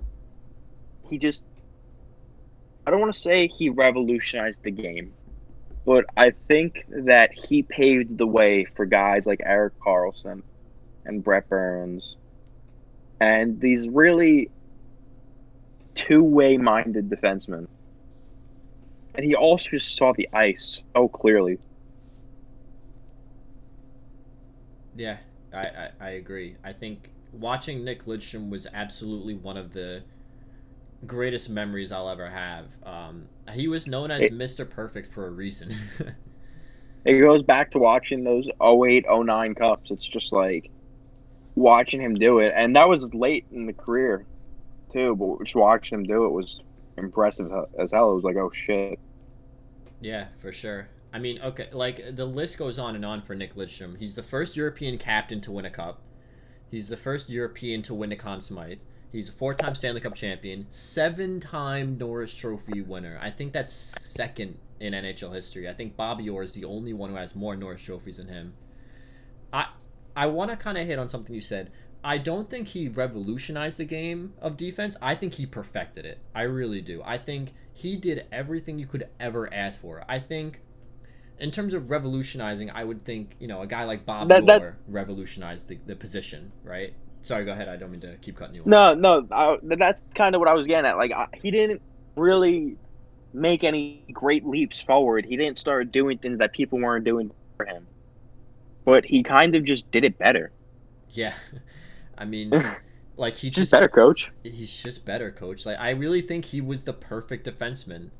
I don't want to say he revolutionized the game, but I think that he paved the way for guys like Erik Karlsson and Brett Burns and these really two-way minded defensemen. And he also just saw the ice so clearly. Yeah, I agree. I think watching Nick Lidstrom was absolutely one of the greatest memories I'll ever have. He was known as Mr. Perfect for a reason. It goes back to watching those 08, 09 Cups. It's just like watching him do it. And that was late in the career, too. But just watching him do it was impressive as hell. It was like, oh, shit. Yeah, for sure. I mean, okay, like, the list goes on and on for Nick Lidstrom. He's the first European captain to win a cup. He's the first European to win a Conn Smythe. He's a 4-time Stanley Cup champion, 7-time Norris Trophy winner. I think that's second in NHL history. I think Bobby Orr is the only one who has more Norris Trophies than him. I want to kind of hit on something you said. I don't think he revolutionized the game of defense. I think he perfected it. I really do. I think he did everything you could ever ask for. I think in terms of revolutionizing, I would think, a guy like Bobby Orr revolutionized the position, right? Sorry, go ahead. I don't mean to keep cutting you off. No, that's kind of what I was getting at. Like, he didn't really make any great leaps forward. He didn't start doing things that people weren't doing for him. But he kind of just did it better. Yeah. I mean, like, he's just better, coach. He's just better, coach. Like, I really think he was the perfect defenseman.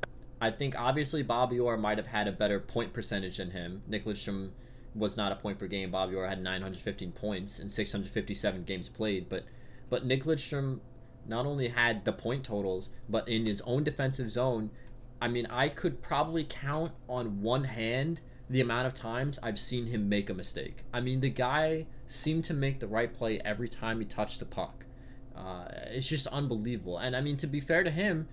I think, obviously, Bobby Orr might have had a better point percentage than him. Nick Lidstrom was not a point per game. Bobby Orr had 915 points in 657 games played. But Nick Lidstrom not only had the point totals, but in his own defensive zone, I mean, I could probably count on one hand the amount of times I've seen him make a mistake. I mean, the guy seemed to make the right play every time he touched the puck. It's just unbelievable. And I mean, to be fair to him,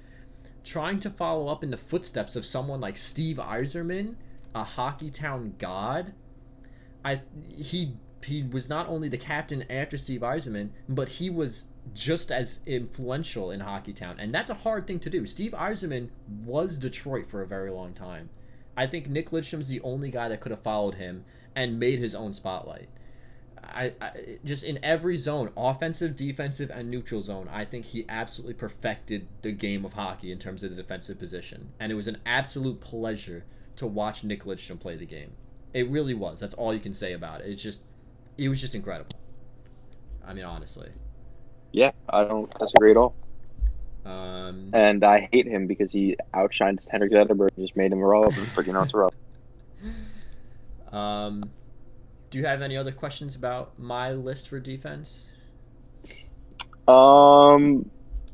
trying to follow up in the footsteps of someone like Steve Yzerman, a Hockeytown god, he was not only the captain after Steve Yzerman, but he was just as influential in Hockeytown. And that's a hard thing to do. Steve Yzerman was Detroit for a very long time. I think Nick Lidstrom's the only guy that could have followed him and made his own spotlight. I just in every zone, offensive, defensive, and neutral zone, I think he absolutely perfected the game of hockey in terms of the defensive position. And it was an absolute pleasure to watch Nick Lidstrom play the game. It really was. That's all you can say about it. It was just incredible. I mean, honestly. Yeah, I don't disagree at all. Um, And I hate him because he outshines Henrik Zetterberg and just made him irrelevant. But it's irrelevant. um, do you have any other questions about my list for defense? No,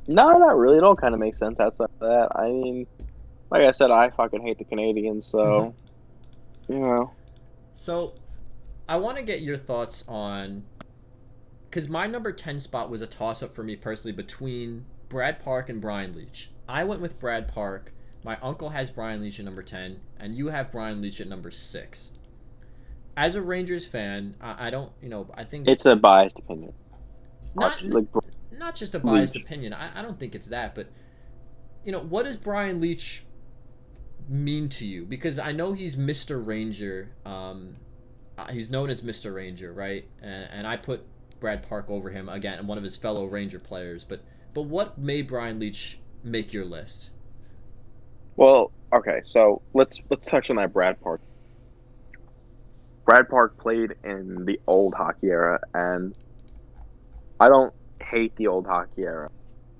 not really. It all kind of makes sense outside of that. I mean, like I said, I fucking hate the Canadians, so you know. So, I want to get your thoughts on, because my number 10 spot was a toss up for me personally between Brad Park and Brian Leetch. I went with Brad Park. My uncle has Brian Leetch at number 10, and you have Brian Leetch at number 6. As a Rangers fan, I don't, I think It's a biased opinion. not Like not just a biased Leetch. opinion. I don't think it's that, but what does Brian Leetch mean to you? Because I know he's Mr. Ranger. He's known as Mr. Ranger, right? And I put Brad Park over him again, one of his fellow Ranger players. But what made Brian Leetch make your list? Well, okay, so let's touch on that Brad Park. Brad Park played in the old hockey era, and I don't hate the old hockey era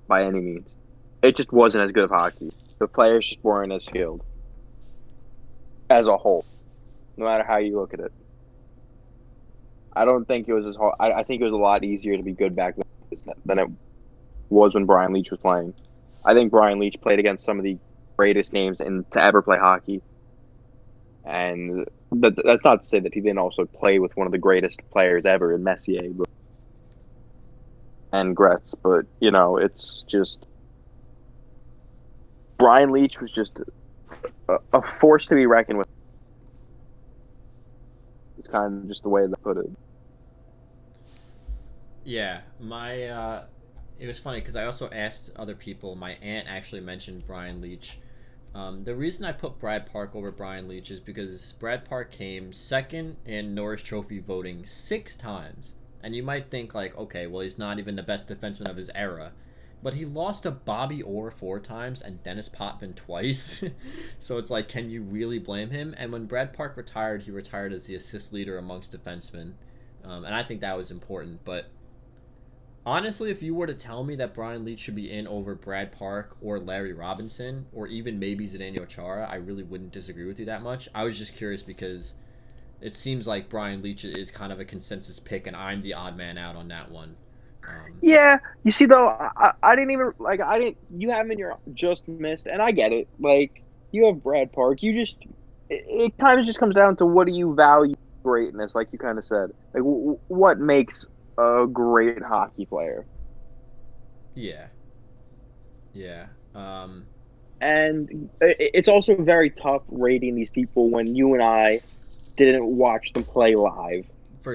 by any means. It just wasn't as good of hockey. The players just weren't as skilled as a whole, no matter how you look at it. I don't think it was as hard. I think it was a lot easier to be good back then than it was when Brian Leetch was playing. I think Brian Leetch played against some of the greatest names to ever play hockey. And that's not to say that he didn't also play with one of the greatest players ever in Messier and Gretz. But, it's just... Brian Leetch was just a force to be reckoned with. It's kind of just the way they put it. Yeah, it was funny because I also asked other people. My aunt actually mentioned Brian Leetch. The reason I put Brad Park over Brian Leetch is because Brad Park came second in Norris Trophy voting 6 times. And you might think, like, okay, well, he's not even the best defenseman of his era. But he lost to Bobby Orr 4 times and Dennis Potvin twice. So it's like, can you really blame him? And when Brad Park retired, he retired as the assist leader amongst defensemen. And I think that was important. But honestly, if you were to tell me that Brian Leetch should be in over Brad Park or Larry Robinson or even maybe Zdeno Chara, I really wouldn't disagree with you that much. I was just curious because it seems like Brian Leetch is kind of a consensus pick, and I'm the odd man out on that one. Yeah, you see though, I didn't even you have him in your just missed, and I get it. Like, you have Brad Park, it kind of just comes down to what do you value greatness, like you kind of said. Like, what makes a great hockey player? Yeah. And it's also very tough rating these people when you and I didn't watch them play live.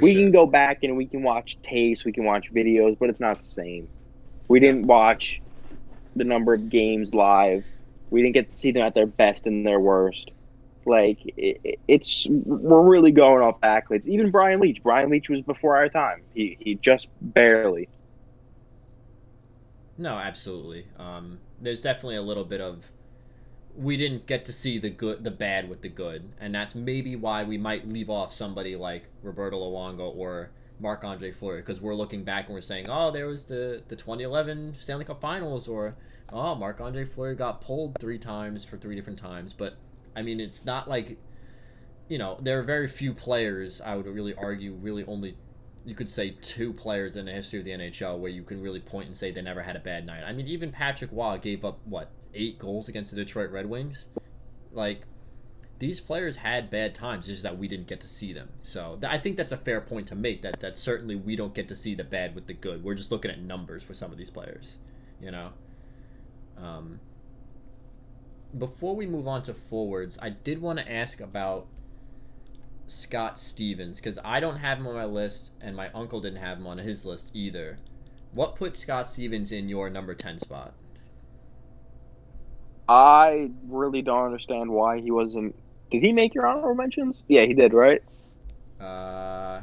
We can go back and we can watch tapes, we can watch videos, but it's not the same. We didn't watch the number of games live. We didn't get to see them at their best and their worst. Like, we're really going off accolades. Even Brian Leetch. Brian Leetch was before our time. He just barely. No, absolutely. There's definitely a little bit of, we didn't get to see the bad with the good, and that's maybe why we might leave off somebody like Roberto Luongo or Marc-Andre Fleury, because we're looking back and we're saying, oh, there was the 2011 Stanley Cup Finals, or oh, Marc-Andre Fleury got pulled 3 times for 3 different times. But I mean, it's not like, there are very few players, I would really argue, really only, you could say 2 players in the history of the NHL where you can really point and say they never had a bad night. I mean, even Patrick Waugh gave up, 8 goals against the Detroit Red Wings? Like, these players had bad times, just that we didn't get to see them. So I think that's a fair point to make, that certainly we don't get to see the bad with the good. We're just looking at numbers for some of these players, Before we move on to forwards, I did want to ask about Scott Stevens, because I don't have him on my list, and my uncle didn't have him on his list either. What put Scott Stevens in your number 10 spot? I really don't understand why he wasn't. Did he make your honorable mentions? Yeah, he did, right? I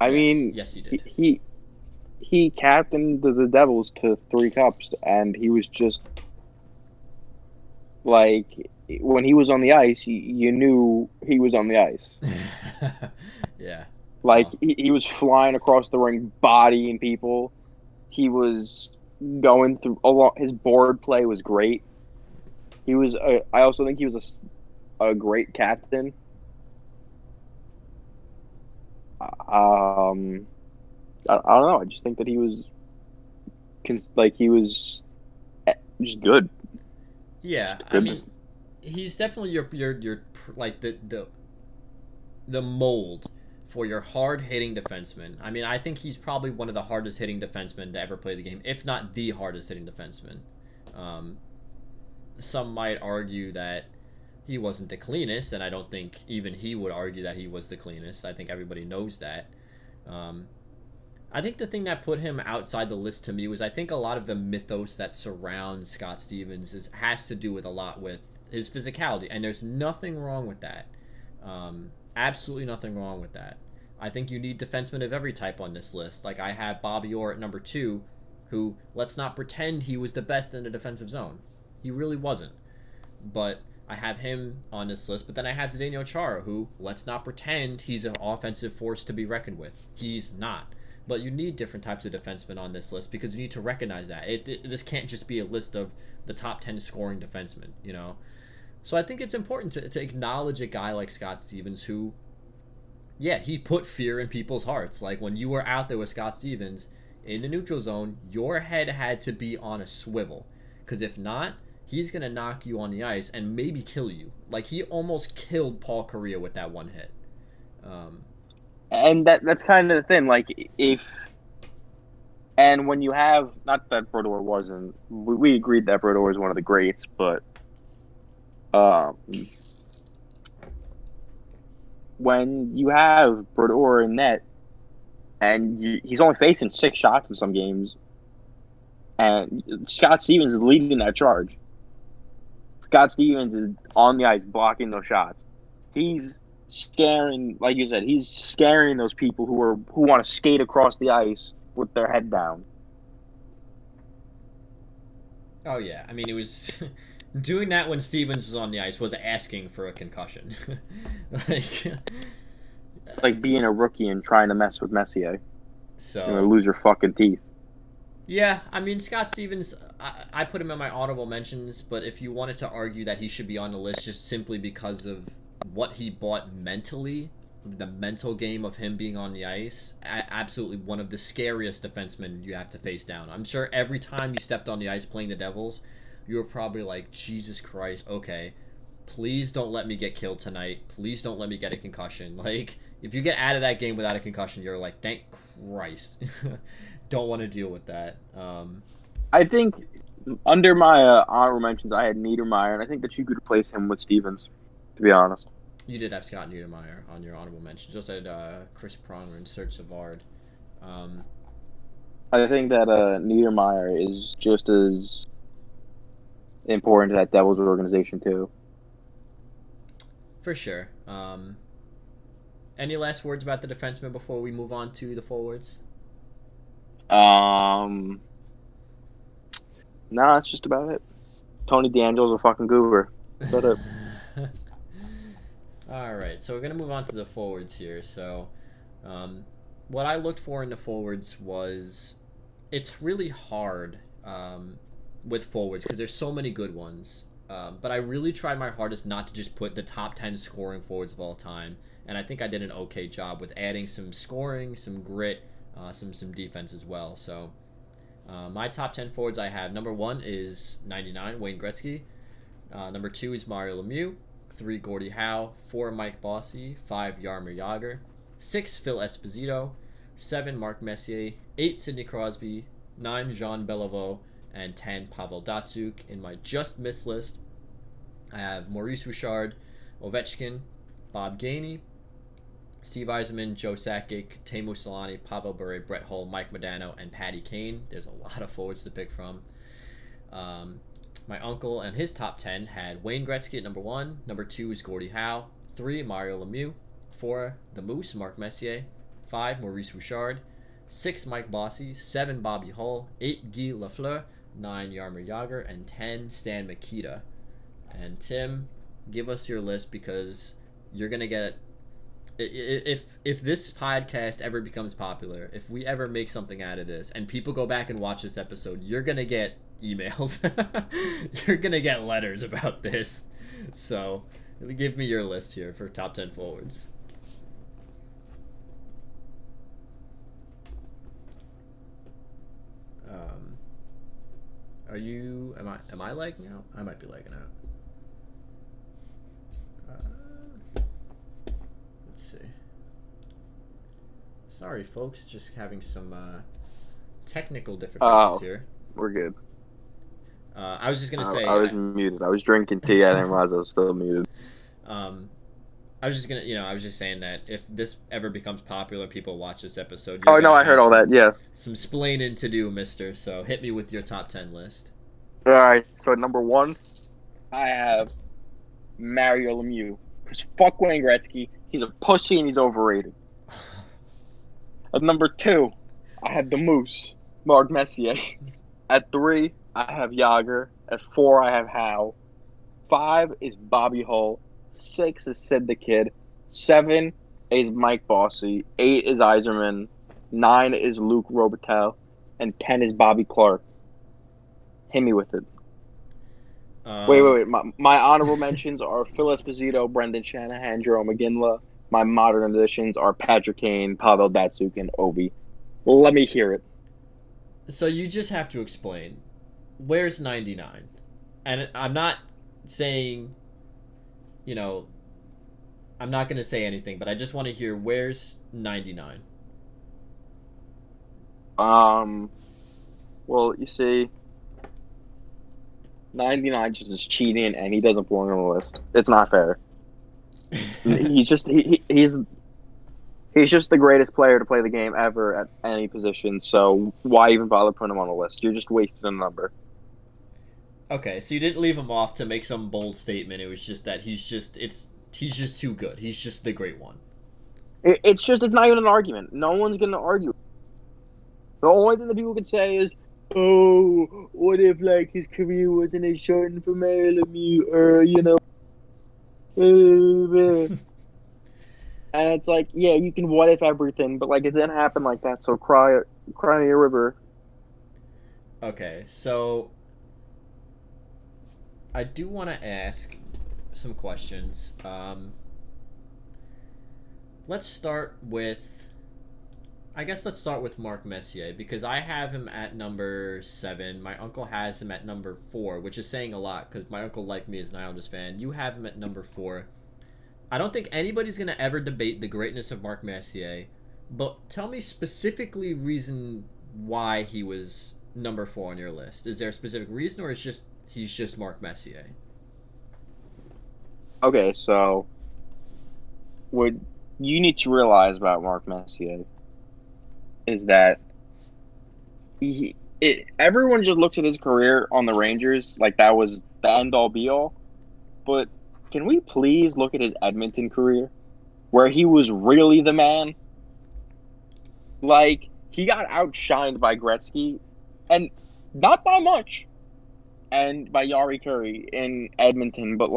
mean, yes, he did. He captained the Devils to 3 cups, and he was just like, when he was on the ice, you knew he was on the ice. Yeah. Like Well, he was flying across the ring, bodying people. He was going through a lot. His board play was great. He was. I also think he was a great captain. I don't know. I just think that he was like he was just good. yeah. Just I good. mean, he's definitely your like the mold for your hard hitting defenseman. I mean, I think he's probably one of the hardest hitting defensemen to ever play the game, if not the hardest hitting defenseman. Um, some might argue that he wasn't the cleanest, and I don't think even he would argue that he was the cleanest. I think everybody knows that. Um, I think the thing that put him outside the list to me was I think a lot of the mythos that surrounds Scott Stevens has to do with a lot with his physicality, and there's nothing wrong with that. Absolutely nothing wrong with that. I think you need defensemen of every type on this list. Like I have Bobby Orr at number 2, who, let's not pretend he was the best in the defensive zone. He really wasn't. But I have him on this list. But then I have Zdeno Chara, who, let's not pretend he's an offensive force to be reckoned with. He's not. But you need different types of defensemen on this list because you need to recognize that. This can't just be a list of the top 10 scoring defensemen, you know? So I think it's important to acknowledge a guy like Scott Stevens who, yeah, he put fear in people's hearts. Like when you were out there with Scott Stevens in the neutral zone, your head had to be on a swivel. Because if not, he's going to knock you on the ice and maybe kill you. Like he almost killed Paul Correa with that one hit. And that's kind of the thing. Like if and when you have not that Brodeur wasn't, we agreed that Brodeur was one of the greats, but um, when you have Brodeur in net and he's only facing 6 shots in some games, and Scott Stevens is leading that charge. Scott Stevens is on the ice blocking those shots. He's scaring, like you said, he's scaring those people who want to skate across the ice with their head down. Oh, yeah. I mean, it was doing that when Stevens was on the ice was asking for a concussion. Like, It's like being a rookie and trying to mess with Messier. You're gonna so lose your fucking teeth. yeah, I mean Scott Stevens, I put him in my honorable mentions, but if you wanted to argue that he should be on the list just simply because of what he bought mentally, the mental game of him being on the ice, absolutely one of the scariest defensemen you have to face down. I'm sure every time you stepped on the ice playing the Devils, you were probably like, Jesus Christ, okay, please don't let me get killed tonight. Please don't let me get a concussion. Like, if you get out of that game without a concussion, you're like, thank Christ. Don't want to deal with that. I think under my honorable mentions, I had Niedermeyer, and I think that you could replace him with Stevens. To be honest, You did have Scott Niedermeyer on your honorable mention. You also had Chris Pronger and Serge Savard. Um, I think that Niedermeyer is just as important to that Devils organization too. for sure. Any last words about the defensemen before we move on to the forwards? No, that's just about it. Tony DeAngelo's a fucking goober. Shut up. All right, so we're gonna move on to the forwards here. So, what I looked for in the forwards was it's really hard with forwards because there's so many good ones. But I really tried my hardest not to just put the top 10 scoring forwards of all time, and I think I did an okay job with adding some scoring, some grit, some defense as well. So, my top 10 forwards I have: number 1 is 99 Wayne Gretzky. Number 2 is Mario Lemieux. 3 Gordie Howe. 4 Mike Bossy. 5 Jaromir Jagr. 6 Phil Esposito. 7 Mark Messier. 8 Sidney Crosby. 9 Jean Beliveau. And 10 Pavel Datsyuk. In my just missed list, I have Maurice Richard, Ovechkin, Bob Gainey, Steve Yzerman, Joe Sakic, Teemu Solani, Pavel Bure, Brett Hull, Mike Modano, and Patty Kane. There's a lot of forwards to pick from. My uncle and his top 10 had Wayne Gretzky at number 1. Number 2 is Gordie Howe. 3, Mario Lemieux. 4, The Moose, Mark Messier. 5, Maurice Richard. 6, Mike Bossy. 7, Bobby Hull. 8, Guy Lafleur. 9, Jaromir Jagr. And 10, Stan Mikita. And Tim, Give us your list because you're gonna get if this podcast ever becomes popular, if we ever make something out of this, and people go back and watch this episode, you're gonna get emails. You're gonna get letters about this. So, give me your list here for top 10 forwards. Are you? Am I lagging out? I might be lagging out. Let's see. Sorry, folks. Just having some technical difficulties here. We're good. I was just gonna say. I was muted. I was drinking tea. I didn't realize I was still muted. I was just gonna, I was just saying that if this ever becomes popular, people watch this episode. Oh no, I heard all that. Yeah. Some splaining to do, Mister. So hit me with your top 10 list. All right. So number 1, I have Mario Lemieux. Because fuck Wayne Gretzky. He's a pussy and he's overrated. At number 2, I have the Moose, Mark Messier. At 3, I have Yager. At 4, I have Howe. 5 is Bobby Hull. 6 is Sid the Kid. 7 is Mike Bossy. 8 is Yzerman. 9 is Luke Robitaille. And 10 is Bobby Clark. Hit me with it. Wait. My honorable mentions are Phil Esposito, Brendan Shanahan, Jerome McGinley. My modern additions are Patrick Kane, Pavel Datsyuk, and Ovi. Let me hear it. So you just have to explain. Where's 99? And I'm not saying... I'm not going to say anything, but I just want to hear where's 99. Well, you see, 99 just is cheating, and he doesn't belong on the list. It's not fair. He's just he's just the greatest player to play the game ever at any position. So why even bother putting him on the list? You're just wasting a number. Okay, so you didn't leave him off to make some bold statement. It was just that he's just too good. He's just the great one. It's not even an argument. No one's gonna argue. The only thing that people can say is, "Oh, what if his career wasn't as short for Mario Lemieux?" And it's like, yeah, you can what if everything, but it didn't happen like that. So cry me a river. Okay, so I do want to ask some questions. Let's start with Mark Messier, because I have him at number 7. My uncle has him at number 4, which is saying a lot because my uncle, like me, is an Islanders fan. You have him at number 4. I don't think anybody's going to ever debate the greatness of Mark Messier, but tell me specifically reason why he was number 4 on your list. Is there a specific reason, or is he's just Mark Messier? Okay, so what you need to realize about Mark Messier is that everyone just looks at his career on the Rangers like that was the end-all be-all. But can we please look at his Edmonton career, where he was really the man? He got outshined by Gretzky, and not by much, and by Yari Curry in Edmonton, but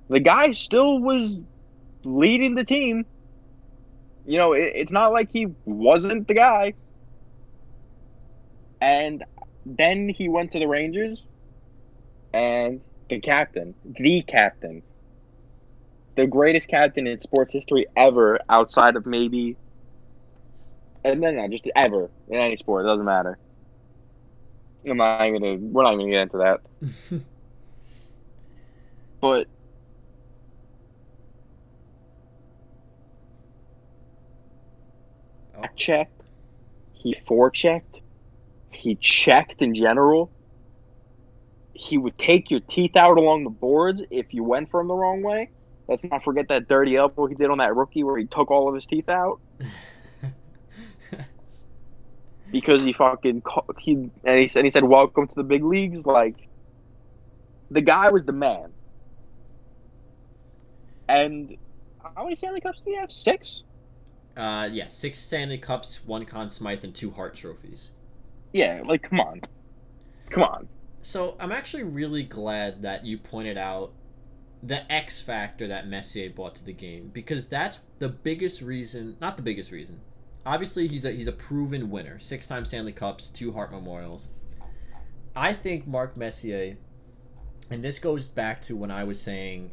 the guy still was leading the team. It's not like he wasn't the guy. And then he went to the Rangers, and the captain, the greatest captain in sports history ever, outside of maybe, and then no, just ever in any sport, it doesn't matter. We're not even gonna get into that. But checked, he forechecked, he checked in general. He would take your teeth out along the boards if you went from the wrong way. Let's not forget that dirty elbow he did on that rookie where he took all of his teeth out. Because he said welcome to the big leagues. The guy was the man. And how many Stanley Cups do you have? 6? 6 Stanley Cups, 1 Conn Smythe, and 2 Hart trophies. Yeah, come on. So I'm actually really glad that you pointed out the X factor that Messier brought to the game, because that's the biggest reason, not the biggest reason. Obviously, he's a proven winner, 6-time Stanley Cups, 2 Hart Memorials. I think Mark Messier, and this goes back to when I was saying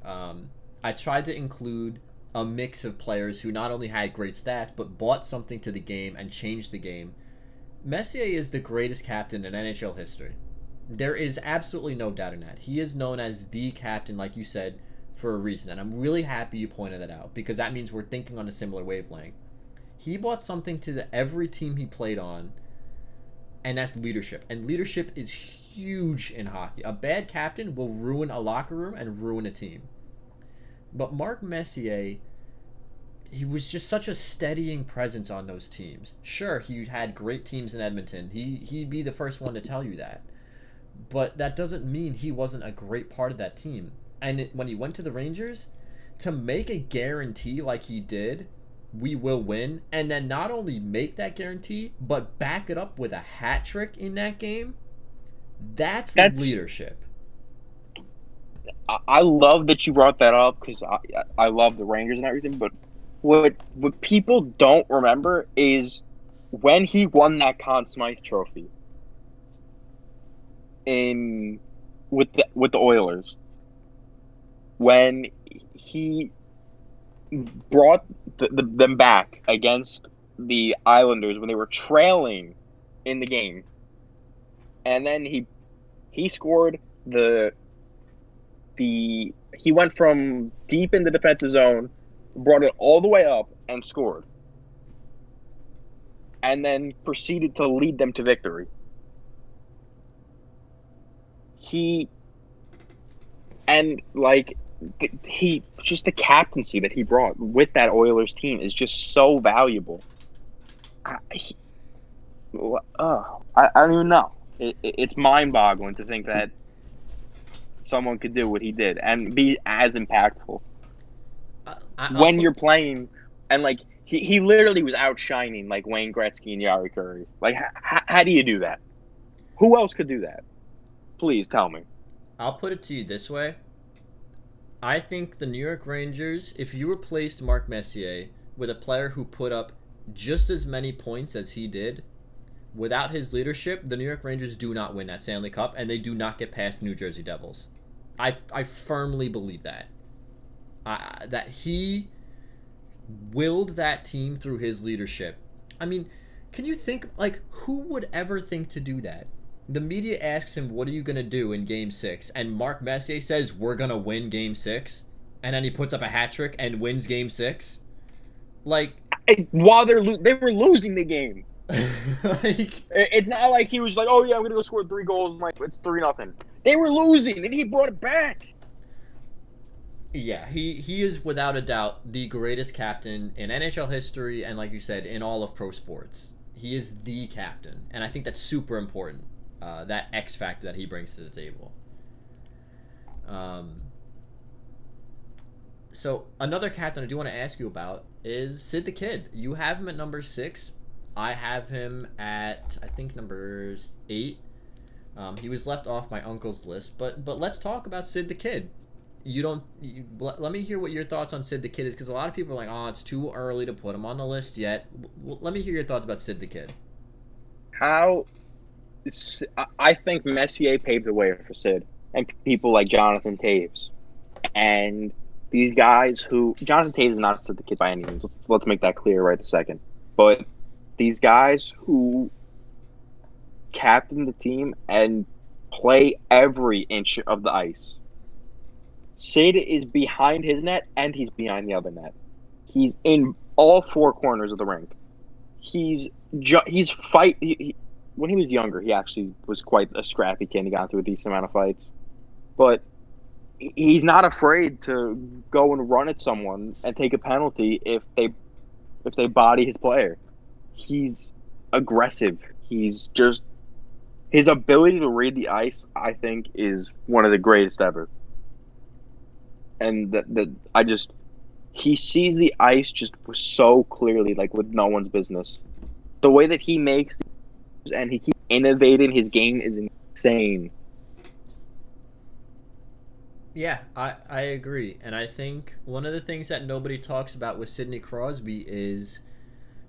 I tried to include a mix of players who not only had great stats but brought something to the game and changed the game. Messier is the greatest captain in NHL history. There is absolutely no doubt in that. He is known as the captain, like you said, for a reason. And I'm really happy you pointed that out, because that means we're thinking on a similar wavelength. He brought something to every team he played on, and that's leadership. And leadership is huge in hockey. A bad captain will ruin a locker room and ruin a team. But Mark Messier, he was just such a steadying presence on those teams. Sure, he had great teams in Edmonton. He'd be the first one to tell you that. But that doesn't mean he wasn't a great part of that team. And when he went to the Rangers, to make a guarantee like he did, we will win, and then not only make that guarantee, but back it up with a hat trick in that game, that's leadership. I love that you brought that up, because I love the Rangers and everything, but what people don't remember is when he won that Conn Smythe trophy with the Oilers, when he brought them back against the Islanders when they were trailing in the game, and then he scored he went from deep in the defensive zone, brought it all the way up, and scored, and then proceeded to lead them to victory. Just the captaincy that he brought with that Oilers team is just so valuable. I don't even know. It's mind-boggling to think that someone could do what he did and be as impactful when you're playing. And like he literally was outshining like Wayne Gretzky and Yari Curry. Like, how do you do that? Who else could do that? Please tell me. I'll put it to you this way. I think the New York Rangers, if you replaced Mark Messier with a player who put up just as many points as he did, without his leadership, the New York Rangers do not win that Stanley Cup, and they do not get past New Jersey Devils. I firmly believe that. That he willed that team through his leadership. I mean, can you think, like, who would ever think to do that? The media asks him, what are you going to do in Game 6? And Mark Messier says, we're going to win Game 6. And then he puts up a hat trick and wins Game 6. Like, while they were losing the game. like, it's not like he was like, oh yeah, I'm going to go score 3 goals. And like, it's 3-0. They were losing, and he brought it back. Yeah, he is without a doubt the greatest captain in NHL history, and like you said, in all of pro sports. He is the captain, and I think that's super important. That X factor that he brings to the table. So another captain I do want to ask you about is Sid the Kid. You have him at number 6. I have him at, I think, number 8. He was left off my uncle's list, but let's talk about Sid the Kid. Let me hear what your thoughts on Sid the Kid is, because a lot of people are like, oh, it's too early to put him on the list yet. Let me hear your thoughts about Sid the Kid. I think Messier paved the way for Sid and people like Jonathan Taves. And these guys who... Jonathan Taves is not Sid the Kid by any means. Let's make that clear right this second. But these guys who captain the team and play every inch of the ice. Sid is behind his net, and he's behind the other net. He's in all 4 corners of the rink. When he was younger, he actually was quite a scrappy kid. He got through a decent amount of fights. But he's not afraid to go and run at someone and take a penalty if they body his player. He's aggressive. His ability to read the ice, I think, is one of the greatest ever. And he sees the ice just so clearly, like with no one's business. The way that he makes and he keeps innovating his game is insane. Yeah, I agree. And I think one of the things that nobody talks about with Sidney Crosby is,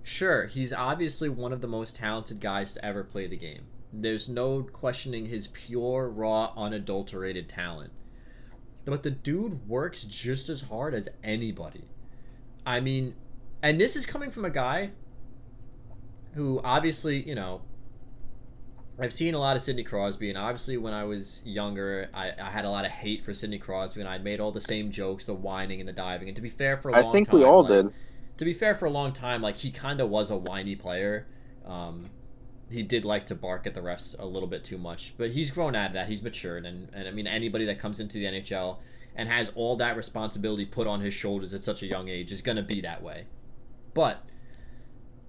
sure, he's obviously one of the most talented guys to ever play the game. There's no questioning his pure, raw, unadulterated talent. But the dude works just as hard as anybody. I mean, and this is coming from a guy who obviously, I've seen a lot of Sidney Crosby, and obviously when I was younger, I had a lot of hate for Sidney Crosby, and I'd made all the same jokes, the whining and the diving. And to be fair, for a I long think we time, all like, did. he kind of was a whiny player. He did like to bark at the refs a little bit too much, but he's grown out of that. He's matured, and I mean, anybody that comes into the NHL and has all that responsibility put on his shoulders at such a young age is going to be that way. But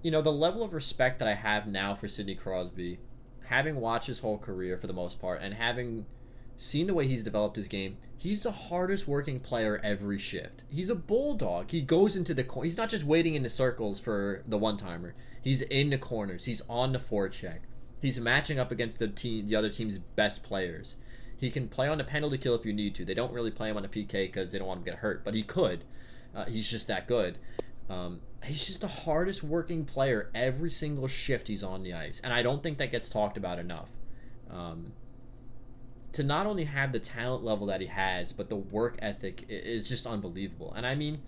the level of respect that I have now for Sidney Crosby, having watched his whole career for the most part, and having seen the way he's developed his game, he's the hardest working player every shift. He's a bulldog. He goes into the corner. He's not just waiting in the circles for the one-timer. He's in the corners. He's on the forecheck. He's matching up against the other team's best players. He can play on the penalty kill if you need to. They don't really play him on a PK because they don't want him to get hurt, but he could. He's just that good. He's just the hardest working player every single shift he's on the ice, and I don't think that gets talked about enough. To not only have the talent level that he has, but the work ethic is just unbelievable. And I mean,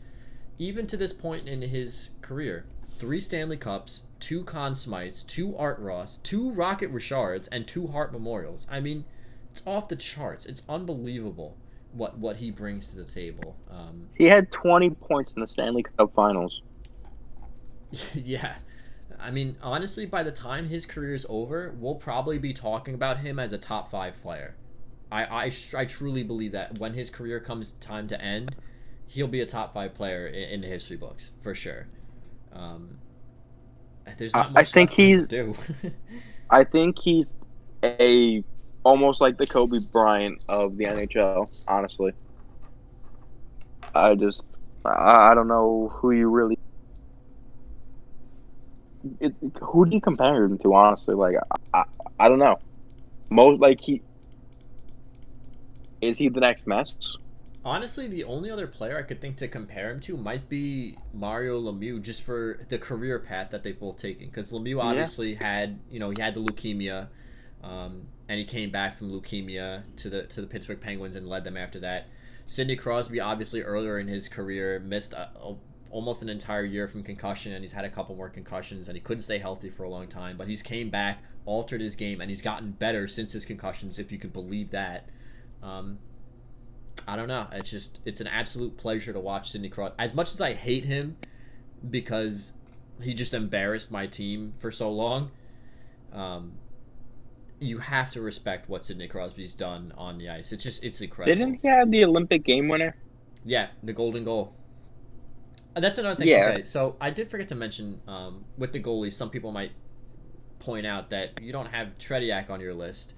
even to this point in his career, 3 Stanley Cups, 2 Conn Smythes, 2 Art Ross, 2 Rocket Richards, and 2 Hart Memorials. I mean, it's off the charts. It's unbelievable what he brings to the table. He had 20 points in the Stanley Cup Finals. Yeah. I mean, honestly, by the time his career is over, we'll probably be talking about him as a top 5 player. I truly believe that when his career comes time to end, he'll be a top 5 player in the history books, for sure. There's not much left for him to do. I think he's almost like the Kobe Bryant of the NHL, honestly. I don't know who you really... who do you compare him to, honestly? Like, I don't know. Is he the next Mess? Honestly, the only other player I could think to compare him to might be Mario Lemieux, just for the career path that they've both taken. Because Lemieux obviously had, he had the leukemia, and he came back from leukemia to the Pittsburgh Penguins and led them after that. Sidney Crosby, obviously earlier in his career, missed almost an entire year from concussion, and he's had a couple more concussions, and he couldn't stay healthy for a long time. But he's came back, altered his game, and he's gotten better since his concussions, if you could believe that. I don't know. It's an absolute pleasure to watch Sidney Crosby. As much as I hate him because he just embarrassed my team for so long, you have to respect what Sidney Crosby's done on the ice. It's incredible. Didn't he have the Olympic game winner? Yeah, the golden goal. That's another thing. Yeah. Okay, so I did forget to mention with the goalies, some people might point out that you don't have Tretiak on your list.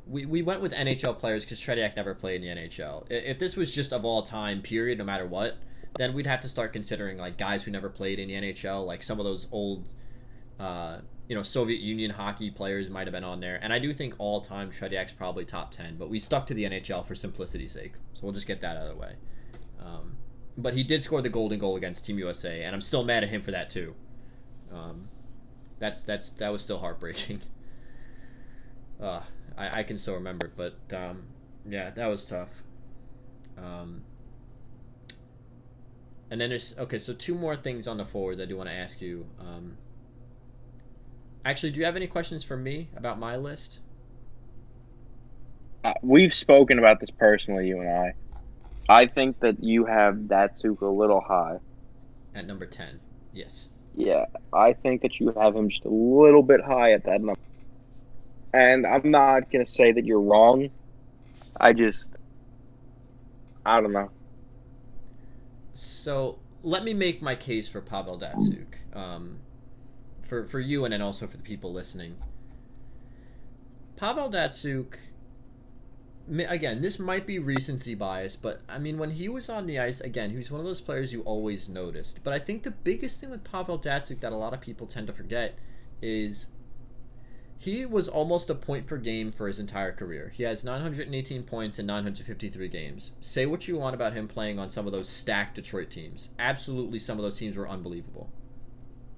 We went with NHL players because Tretiak never played in the NHL. If this was just of all time, period, no matter what, then we'd have to start considering like guys who never played in the NHL, like some of those old, Soviet Union hockey players might have been on there. And I do think all time Tretiak's probably top 10, but we stuck to the NHL for simplicity's sake, so we'll just get that out of the way. But he did score the golden goal against Team USA, and I'm still mad at him for that too. That was still heartbreaking. I can still remember it, but yeah, that was tough. And then so 2 more things on the forwards I do want to ask you. Actually, do you have any questions for me about my list? We've spoken about this personally, you and I. I think that you have Datsuk a little high. At number 10, yes. Yeah, I think that you have him just a little bit high at that number. And I'm not going to say that you're wrong. I don't know. So let me make my case for Pavel Datsuk. For you and then also for the people listening. Pavel Datsuk, again, this might be recency bias, but I mean, when he was on the ice, again, he was one of those players you always noticed. But I think the biggest thing with Pavel Datsuk that a lot of people tend to forget is He was almost a point per game for his entire career. He has 918 points in 953 games. Say what you want about him playing on some of those stacked Detroit teams. Absolutely, some of those teams were unbelievable.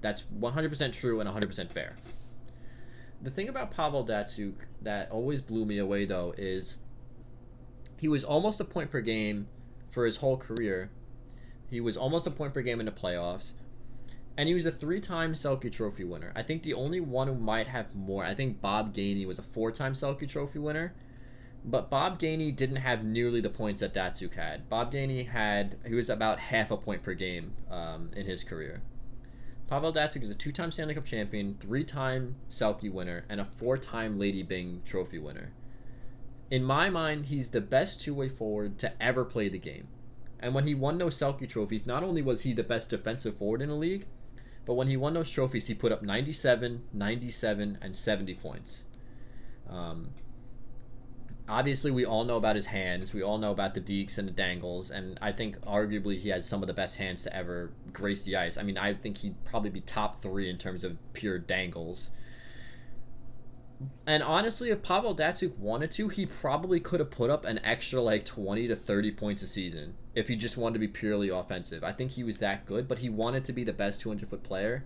That's 100% true and 100% fair. The thing about Pavel Datsyuk that always blew me away, though, is he was almost a point per game for his whole career. He was almost a point per game in the playoffs. And he was a 3-time Selke Trophy winner. I think the only one who might have more, I think Bob Gainey was a 4-time Selke Trophy winner. But Bob Gainey didn't have nearly the points that Datsyuk had. Bob Gainey he was about half a point per game in his career. Pavel Datsyuk is a 2-time Stanley Cup champion, 3-time Selke winner, and a 4-time Lady Byng Trophy winner. In my mind, he's the best two-way forward to ever play the game. And when he won those Selke trophies, not only was he the best defensive forward in the league, but when he won those trophies, he put up 97, 97, and 70 points. Obviously, we all know about his hands. We all know about the dekes and the dangles. And I think arguably he has some of the best hands to ever grace the ice. I mean, I think he'd probably be top 3 in terms of pure dangles. And honestly, if Pavel Datsyuk wanted to, he probably could have put up an extra like 20 to 30 points a season if he just wanted to be purely offensive. I think he was that good, but he wanted to be the best 200-foot player.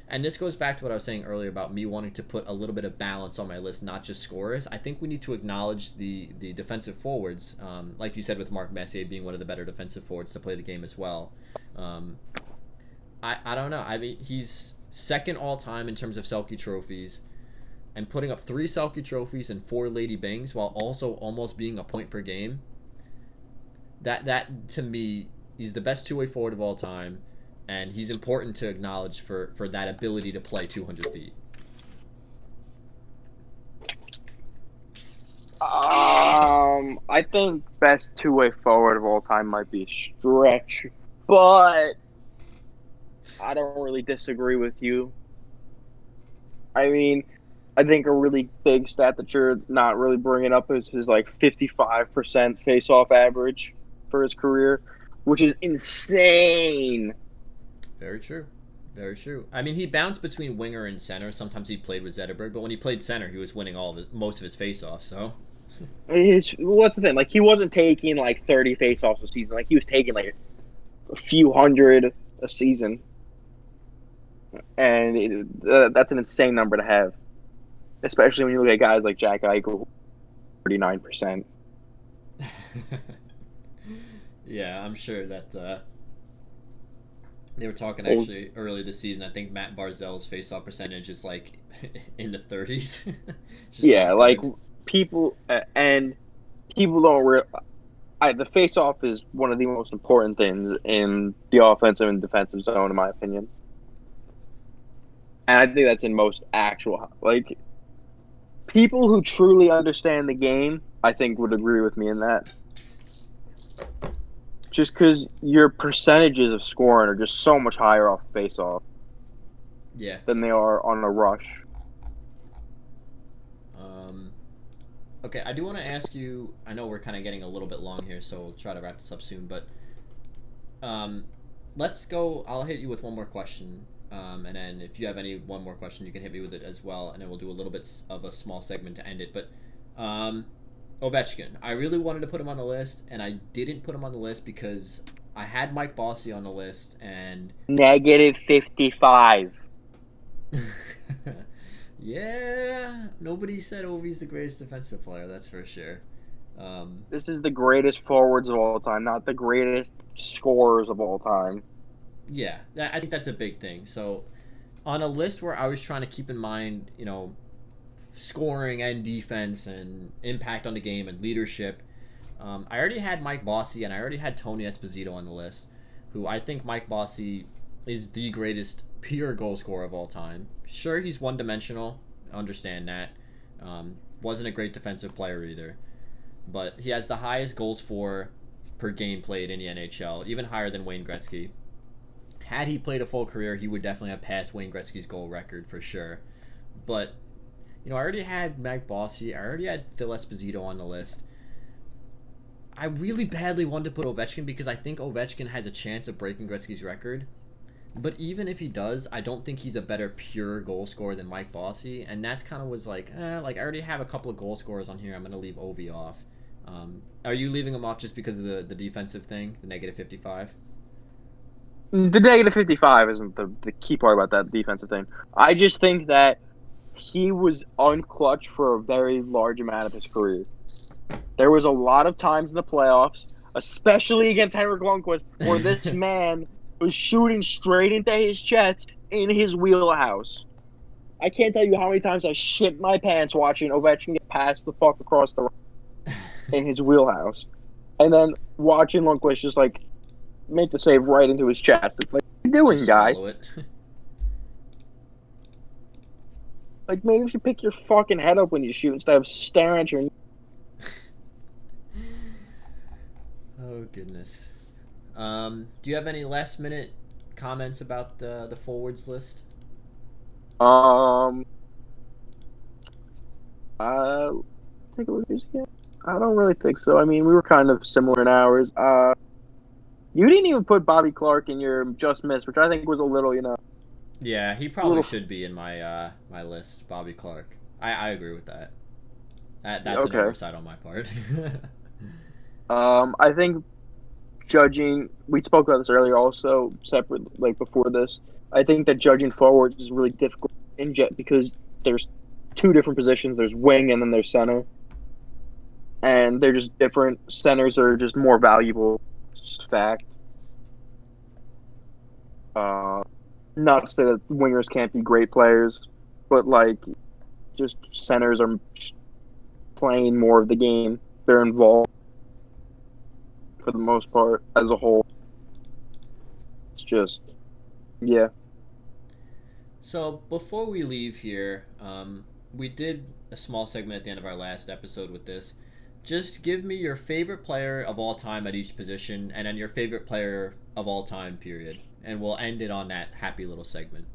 And this goes back to what I was saying earlier about me wanting to put a little bit of balance on my list, not just scorers. I think we need to acknowledge the defensive forwards, like you said with Mark Messier being one of the better defensive forwards to play the game as well. I don't know. I mean, he's second all-time in terms of Selke trophies, and putting up 3 Selke trophies and 4 Lady Byngs while also almost being a point per game. That to me, he's the best two-way forward of all time, and he's important to acknowledge for that ability to play 200 feet. I think best two-way forward of all time might be a stretch, but I don't really disagree with you. I mean, I think a really big stat that you're not really bringing up is his like 55% face-off average for his career, which is insane. Very true. Very true. I mean, he bounced between winger and center. Sometimes he played with Zetterberg, but when he played center, he was winning most of his face-offs. So, What's the thing? Like, he wasn't taking like 30 face-offs a season. Like, he was taking like a few hundred a season, and that's an insane number to have. Especially when you look at guys like Jack Eichel, 39%. Yeah, I'm sure that they were talking actually early this season. I think Matt Barzell's face-off percentage is like in the 30s. Yeah, like people don't realize the face-off is one of the most important things in the offensive and defensive zone, in my opinion. And I think that's in most actual like. People who truly understand the game, I think, would agree with me in that. Just because your percentages of scoring are just so much higher off face-off than they are on a rush. Okay, I do want to ask you, I know we're kind of getting a little bit long here, so we'll try to wrap this up soon, but let's go, I'll hit you with one more question. And then if you have one more question, you can hit me with it as well, and then we'll do a little bit of a small segment to end it. But Ovechkin, I really wanted to put him on the list, and I didn't put him on the list because I had Mike Bossy on the list, and negative 55. Yeah, nobody said Ovi's the greatest defensive player. That's for sure. This is the greatest forwards of all time, not the greatest scorers of all time. Yeah, I think that's a big thing. So, on a list where I was trying to keep in mind, scoring and defense and impact on the game and leadership, I already had Mike Bossy and I already had Tony Esposito on the list, who I think Mike Bossy is the greatest pure goal scorer of all time. Sure, he's one-dimensional. Understand that. Wasn't a great defensive player either. But he has the highest goals for per game played in the NHL, even higher than Wayne Gretzky. Had he played a full career, he would definitely have passed Wayne Gretzky's goal record for sure. But, I already had Mike Bossy. I already had Phil Esposito on the list. I really badly wanted to put Ovechkin because I think Ovechkin has a chance of breaking Gretzky's record. But even if he does, I don't think he's a better pure goal scorer than Mike Bossy, and that's kind of was like I already have a couple of goal scorers on here. I'm gonna leave Ovi off. Are you leaving him off just because of the defensive thing, the -55? The -55 isn't the key part about that defensive thing. I just think that he was unclutch for a very large amount of his career. There was a lot of times in the playoffs, especially against Henrik Lundqvist, where this man was shooting straight into his chest in his wheelhouse. I can't tell you how many times I shit my pants watching Ovechkin get passed the fuck across the in his wheelhouse, and then watching Lundqvist just like make the save right into his chest. It's like, what are you doing, Just guy? swallow it. Like, maybe if you pick your fucking head up when you shoot instead of staring at your. Oh goodness. Do you have any last minute comments about the forwards list? Take a look at this again. I don't really think so. I mean, we were kind of similar in ours. You didn't even put Bobby Clark in your just miss, which I think was a little, Yeah, he probably should be in my my list, Bobby Clark. I agree with that. That's an Okay. oversight on my part. I think judging. We spoke about this earlier, also separate, like before this. I think that judging forwards is really difficult in jet because there's two different positions. There's wing and then there's center, and they're just different. Centers are just more valuable. It's just a fact. Not to say that wingers can't be great players, but like, just centers are playing more of the game. They're involved for the most part as a whole. It's just, yeah. So before we leave here, we did a small segment at the end of our last episode with this. Just give me your favorite player of all time at each position, and then your favorite player of all time, period. And we'll end it on that happy little segment.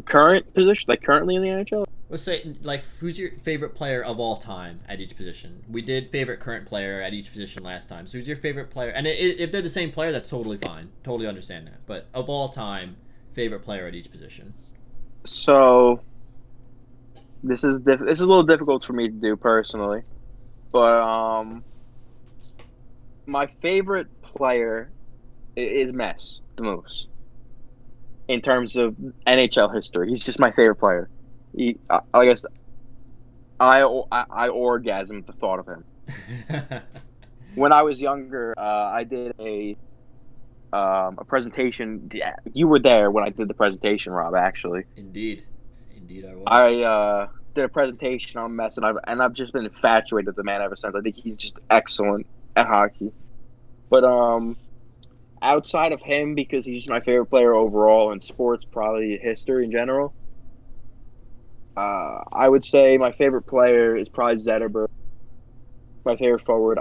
Current position, like currently in the NHL? Let's say, like, who's your favorite player of all time at each position? We did favorite current player at each position last time. So who's your favorite player? And if they're the same player, that's totally fine. Totally understand that. But of all time, favorite player at each position. So, this is this is a little difficult for me to do personally, but my favorite player is Mess, the Moose. In terms of NHL history, he's just my favorite player. I guess I orgasm at the thought of him. When I was younger, I did a presentation. Yeah, you were there when I did the presentation, Rob. Actually, Indeed I was. I did a presentation on Mess, and I've just been infatuated with the man ever since. I think he's just excellent at hockey. But outside of him, because he's just my favorite player overall in sports, probably history in general, I would say my favorite player is probably Zetterberg. My favorite forward.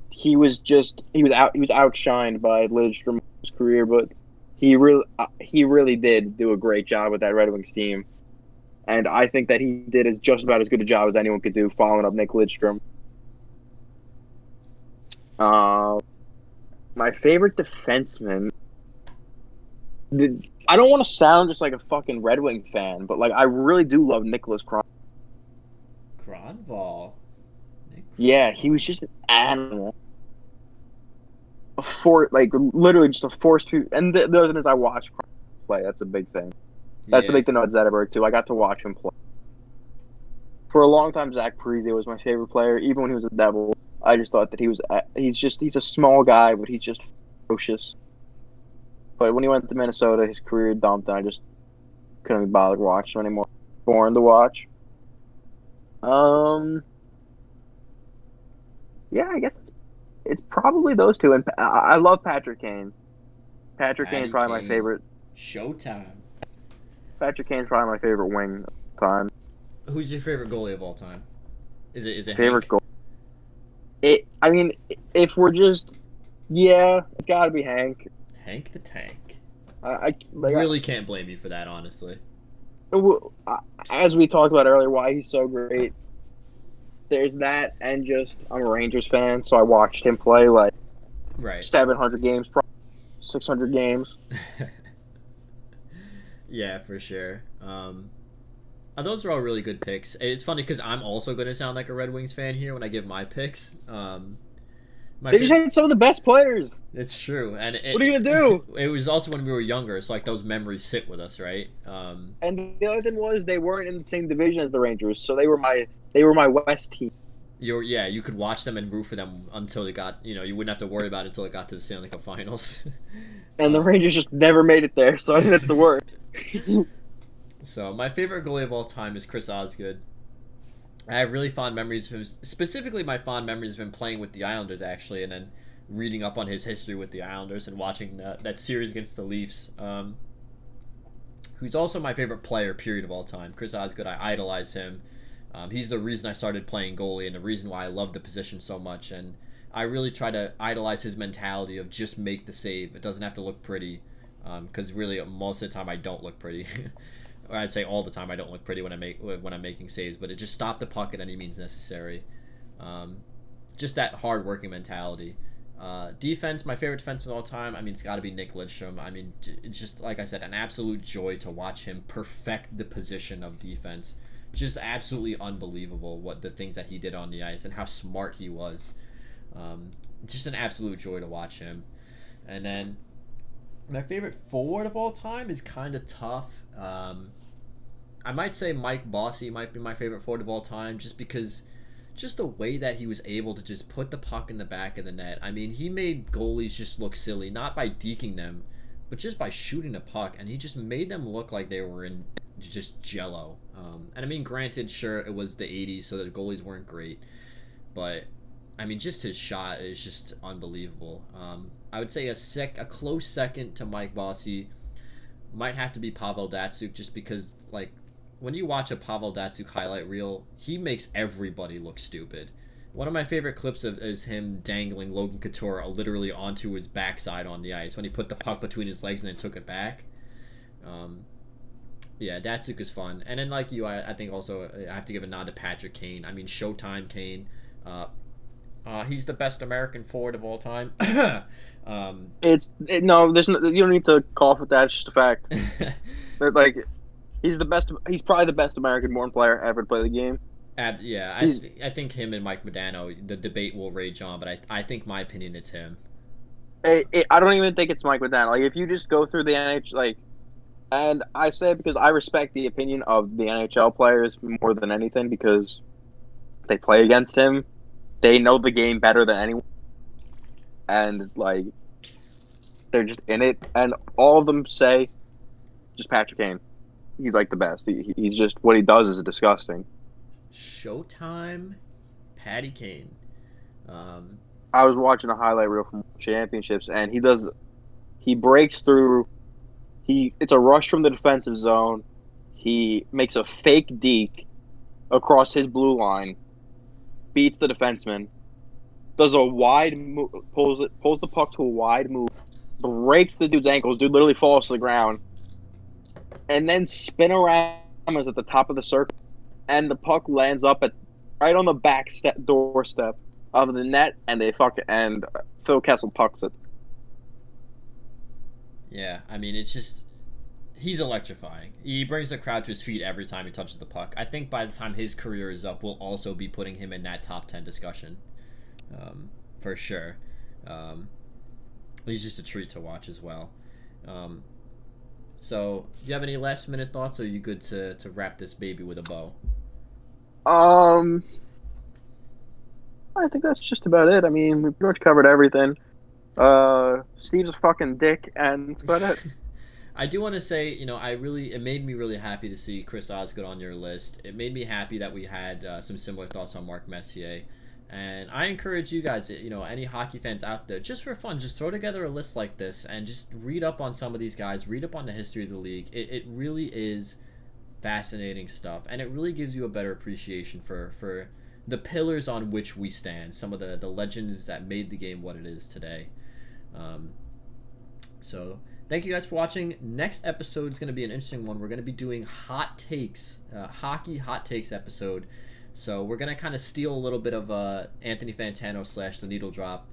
He was outshined by Lidstrom's career, but he really did do a great job with that Red Wings team, and I think that he did just about as good a job as anyone could do following up Nick Lidstrom. My favorite defenseman. I don't want to sound just like a fucking Red Wing fan, but like I really do love Nicholas Kron. Kronwall. Yeah, he was just an animal. Literally just a force to. And the other thing is, I watched Kron play. That's a big thing. That's a big thing about Zetterberg too. I got to watch him play. For a long time, Zach Parise was my favorite player, even when he was a Devil. I just thought that he's a small guy, but he's just ferocious. But when he went to Minnesota, his career dumped, and I just couldn't be bothered watching him anymore. Boring to watch. Yeah, I guess it's probably those two. And I love Patrick Kane. Patrick Kane's probably my favorite. Showtime. Patrick Kane's probably my favorite wing of all time. Who's your favorite goalie of all time? Is it Favorite Hank? goal? I mean, if we're just, yeah, it's got to be Hank. Hank the Tank. I really can't blame you for that, honestly. As we talked about earlier, why he's so great. There's that, and just I'm a Rangers fan, so I watched him play like right 700 games, 600 games. Yeah, for sure. Those are all really good picks. It's funny because I'm also going to sound like a Red Wings fan here when I give my picks. My They just favorite, had some of the best players. it's true, and What are you gonna do? it was also when we were younger. It's like those memories sit with us, right? And the other thing was they weren't in the same division as the Rangers, so they were my West team. You could watch them and root for them until it got, you wouldn't have to worry about it until it got to the Stanley Cup Finals. And the Rangers just never made it there, so I didn't have to worry. So my favorite goalie of all time is Chris Osgood. I have really fond memories of him. Specifically, my fond memories of him playing with the Islanders, actually, and then reading up on his history with the Islanders and watching that series against the Leafs. Who's also my favorite player, period, of all time. Chris Osgood, I idolize him. He's the reason I started playing goalie and the reason why I love the position so much. And I really try to idolize his mentality of just make the save. It doesn't have to look pretty, because really most of the time I don't look pretty. Or I'd say all the time I don't look pretty when I'm making saves. But it just stop the puck at any means necessary. Just that hard-working mentality. Defense, my favorite defenseman of all time, I mean, it's got to be Nick Lidstrom. I mean, it's just, like I said, an absolute joy to watch him perfect the position of defense. Just absolutely unbelievable what the things that he did on the ice and how smart he was. Just an absolute joy to watch him. And then my favorite forward of all time is kind of tough. I might say Mike Bossy might be my favorite forward of all time, just because just the way that he was able to just put the puck in the back of the net. I mean, he made goalies just look silly, not by deking them, but just by shooting the puck, and he just made them look like they were in just jello. And I mean, granted, sure, it was the 80s, so the goalies weren't great, but I mean, just his shot is just unbelievable. I would say a close second to Mike Bossy might have to be Pavel Datsyuk, just because, like, when you watch a Pavel Datsyuk highlight reel, he makes everybody look stupid. One of my favorite clips is him dangling Logan Couture literally onto his backside on the ice when he put the puck between his legs and then took it back. Yeah, Datsyuk is fun. And then, like you, I think also I have to give a nod to Patrick Kane. I mean, Showtime Kane. He's the best American forward of all time. No, you don't need to cough with that. It's just a fact. But, like, he's the best. He's probably the best American-born player ever to play the game. I think him and Mike Modano, the debate will rage on, but I think my opinion, it's him. I don't even think it's Mike Modano. Like, if you just go through the NHL, like, and I say it because I respect the opinion of the NHL players more than anything, because they play against him. They know the game better than anyone, and, like, they're just in it. And all of them say, just Patrick Kane. He's, like, the best. He's just, what he does is disgusting. Showtime, Patty Kane. I was watching a highlight reel from championships, and he breaks through. It's a rush from the defensive zone. He makes a fake deke across his blue line, beats the defenseman, does a wide move, pulls the puck to a wide move, breaks the dude's ankles. Dude literally falls to the ground, and then spin around is at the top of the circle, and the puck lands up right on the back doorstep of the net, and Phil Kessel pucks it. Yeah, I mean, it's just, he's electrifying. He brings the crowd to his feet every time he touches the puck. I think by the time his career is up, we'll also be putting him in that top 10 discussion, for sure. He's just a treat to watch as well. So, do you have any last minute thoughts, or are you good to wrap this baby with a bow? I think that's just about it. I mean, we pretty much covered everything. Steve's a fucking dick, and that's about it. I do want to say, it made me really happy to see Chris Osgood on your list. It made me happy that we had some similar thoughts on Mark Messier. And I encourage you guys, any hockey fans out there, just for fun, just throw together a list like this and just read up on some of these guys, read up on the history of the league. It really is fascinating stuff, and it really gives you a better appreciation for the pillars on which we stand, some of the legends that made the game what it is today. So thank you guys for watching. Next episode is going to be an interesting one. We're going to be doing hot takes, hockey hot takes episode. So we're going to kind of steal a little bit of Anthony Fantano / The Needle Drop,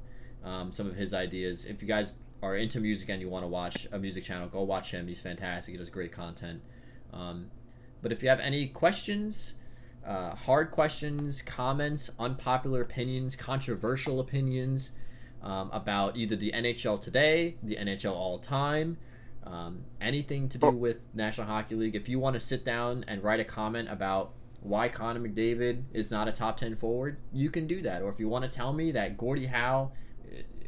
some of his ideas. If you guys are into music and you want to watch a music channel, go watch him. He's fantastic. He does great content. But if you have any questions, hard questions, comments, unpopular opinions, controversial opinions about either the NHL today, the NHL all time, anything to do with National Hockey League, if you want to sit down and write a comment about why Connor McDavid is not a top 10 forward, you can do that. Or if you want to tell me that Gordie Howe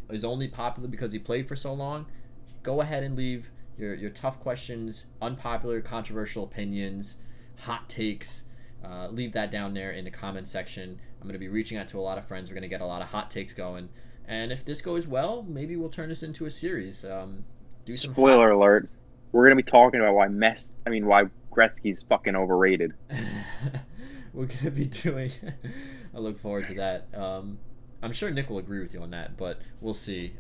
is only popular because he played for so long, go ahead and leave your tough questions, unpopular, controversial opinions, hot takes. Leave that down there in the comment section. I'm going to be reaching out to a lot of friends. We're going to get a lot of hot takes going. And if this goes well, maybe we'll turn this into a series. Do some Spoiler alert. We're going to be talking about why Gretzky's fucking overrated. We're going to be doing... I look forward to that. I'm sure Nick will agree with you on that, but we'll see.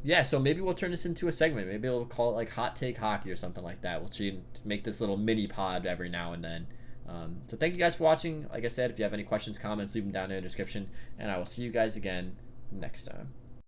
Yeah, so maybe we'll turn this into a segment. Maybe we'll call it like Hot Take Hockey or something like that. We'll try to make this little mini pod every now and then. So thank you guys for watching. Like I said, if you have any questions, comments, leave them down in the description. And I will see you guys again next time.